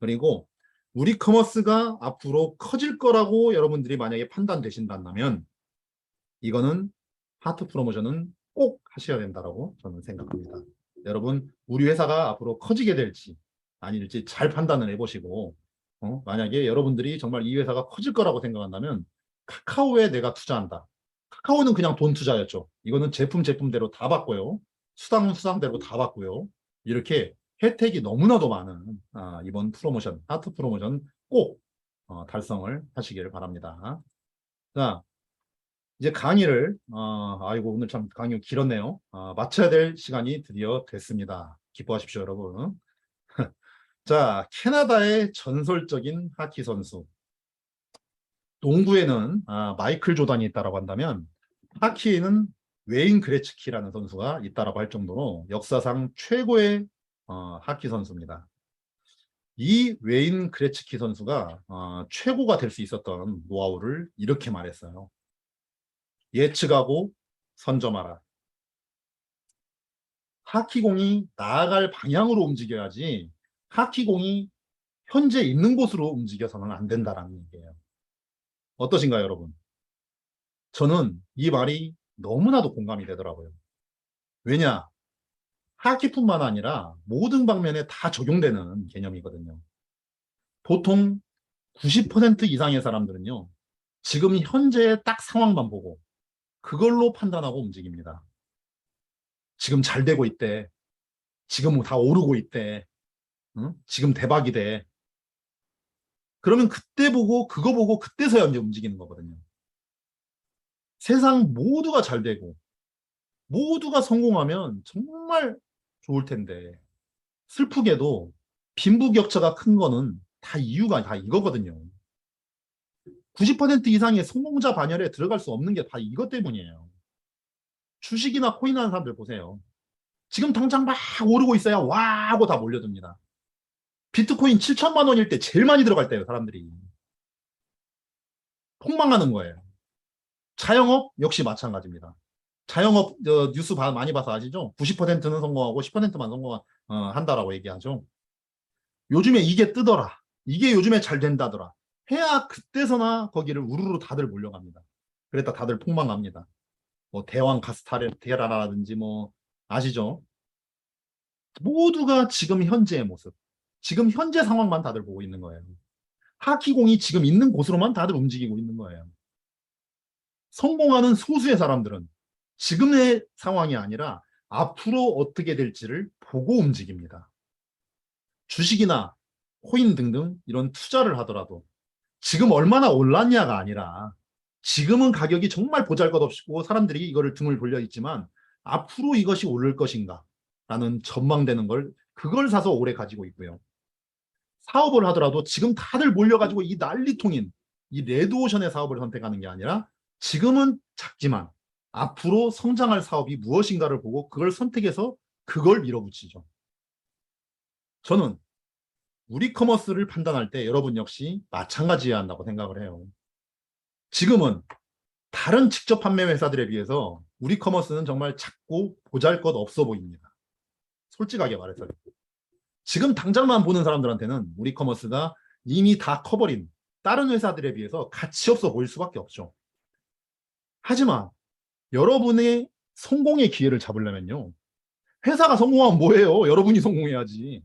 그리고 우리 커머스가 앞으로 커질 거라고 여러분들이 만약에 판단되신다면 이거는 하트 프로모션은 꼭 하셔야 된다고 저는 생각합니다. 여러분, 우리 회사가 앞으로 커지게 될지 아닐지 잘 판단을 해보시고 만약에 여러분들이 정말 이 회사가 커질 거라고 생각한다면 카카오에 내가 투자한다. 카카오는 그냥 돈 투자였죠. 이거는 제품대로 다 받고요. 수당대로 다 받고요. 이렇게 혜택이 너무나도 많은 이번 프로모션, 하트 프로모션 꼭 달성을 하시길 바랍니다. 자, 이제 강의를 아이고 오늘 참 강의 길었네요. 마쳐야 될 시간이 드디어 됐습니다. 기뻐하십시오, 여러분. 자, 캐나다의 전설적인 하키 선수. 농구에는 마이클 조단이 있다라고 한다면 하키에는 웨인 그레츠키라는 선수가 있다라고 할 정도로 역사상 최고의 하키 선수입니다. 이 웨인 그레츠키 선수가 최고가 될 수 있었던 노하우를 이렇게 말했어요. 예측하고 선점하라. 하키공이 나아갈 방향으로 움직여야지 하키공이 현재 있는 곳으로 움직여서는 안 된다라는 얘기예요. 어떠신가요, 여러분? 저는 이 말이 너무나도 공감이 되더라고요. 왜냐? 하키뿐만 아니라 모든 방면에 다 적용되는 개념이거든요. 보통 90% 이상의 사람들은요. 지금 현재의 딱 상황만 보고 그걸로 판단하고 움직입니다. 지금 잘 되고 있대. 지금 다 오르고 있대. 응? 지금 대박이 돼. 그러면 그때 보고 그거 보고 그때서야 이제 움직이는 거거든요. 세상 모두가 잘 되고 모두가 성공하면 정말 좋을 텐데 슬프게도 빈부격차가 큰 거는 다 이유가 다 이거거든요. 90% 이상의 성공자 반열에 들어갈 수 없는 게 다 이것 때문이에요. 주식이나 코인 하는 사람들 보세요. 지금 당장 막 오르고 있어야 와 하고 다 몰려듭니다. 비트코인 7천만 원일 때 제일 많이 들어갈 때예요, 사람들이. 폭망하는 거예요. 자영업 역시 마찬가지입니다. 자영업 뉴스 많이 봐서 아시죠? 90%는 성공하고 10%만 성공한다라고 얘기하죠. 요즘에 이게 뜨더라. 이게 요즘에 잘 된다더라. 해야 그때서나 거기를 우르르 다들 몰려갑니다. 그랬다 다들 폭망합니다. 뭐 대왕 카스테라라든지 뭐 아시죠? 모두가 지금 현재의 모습, 지금 현재 상황만 다들 보고 있는 거예요. 하키공이 지금 있는 곳으로만 다들 움직이고 있는 거예요. 성공하는 소수의 사람들은 지금의 상황이 아니라 앞으로 어떻게 될지를 보고 움직입니다. 주식이나 코인 등등 이런 투자를 하더라도 지금 얼마나 올랐냐가 아니라 지금은 가격이 정말 보잘것없고 사람들이 이거를 등을 돌려 있지만 앞으로 이것이 오를 것인가 라는 전망되는 걸 그걸 사서 오래 가지고 있고요. 사업을 하더라도 지금 다들 몰려가지고 이 난리통인 이 레드오션의 사업을 선택하는 게 아니라 지금은 작지만 앞으로 성장할 사업이 무엇인가를 보고 그걸 선택해서 그걸 밀어붙이죠. 저는 우리 커머스를 판단할 때 여러분 역시 마찬가지여야 한다고 생각을 해요. 지금은 다른 직접 판매 회사들에 비해서 우리 커머스는 정말 작고 보잘것없어 보입니다. 솔직하게 말해서. 지금 당장만 보는 사람들한테는 우리 커머스가 이미 다 커버린 다른 회사들에 비해서 가치 없어 보일 수밖에 없죠. 하지만 여러분의 성공의 기회를 잡으려면요. 회사가 성공하면 뭐예요? 여러분이 성공해야지.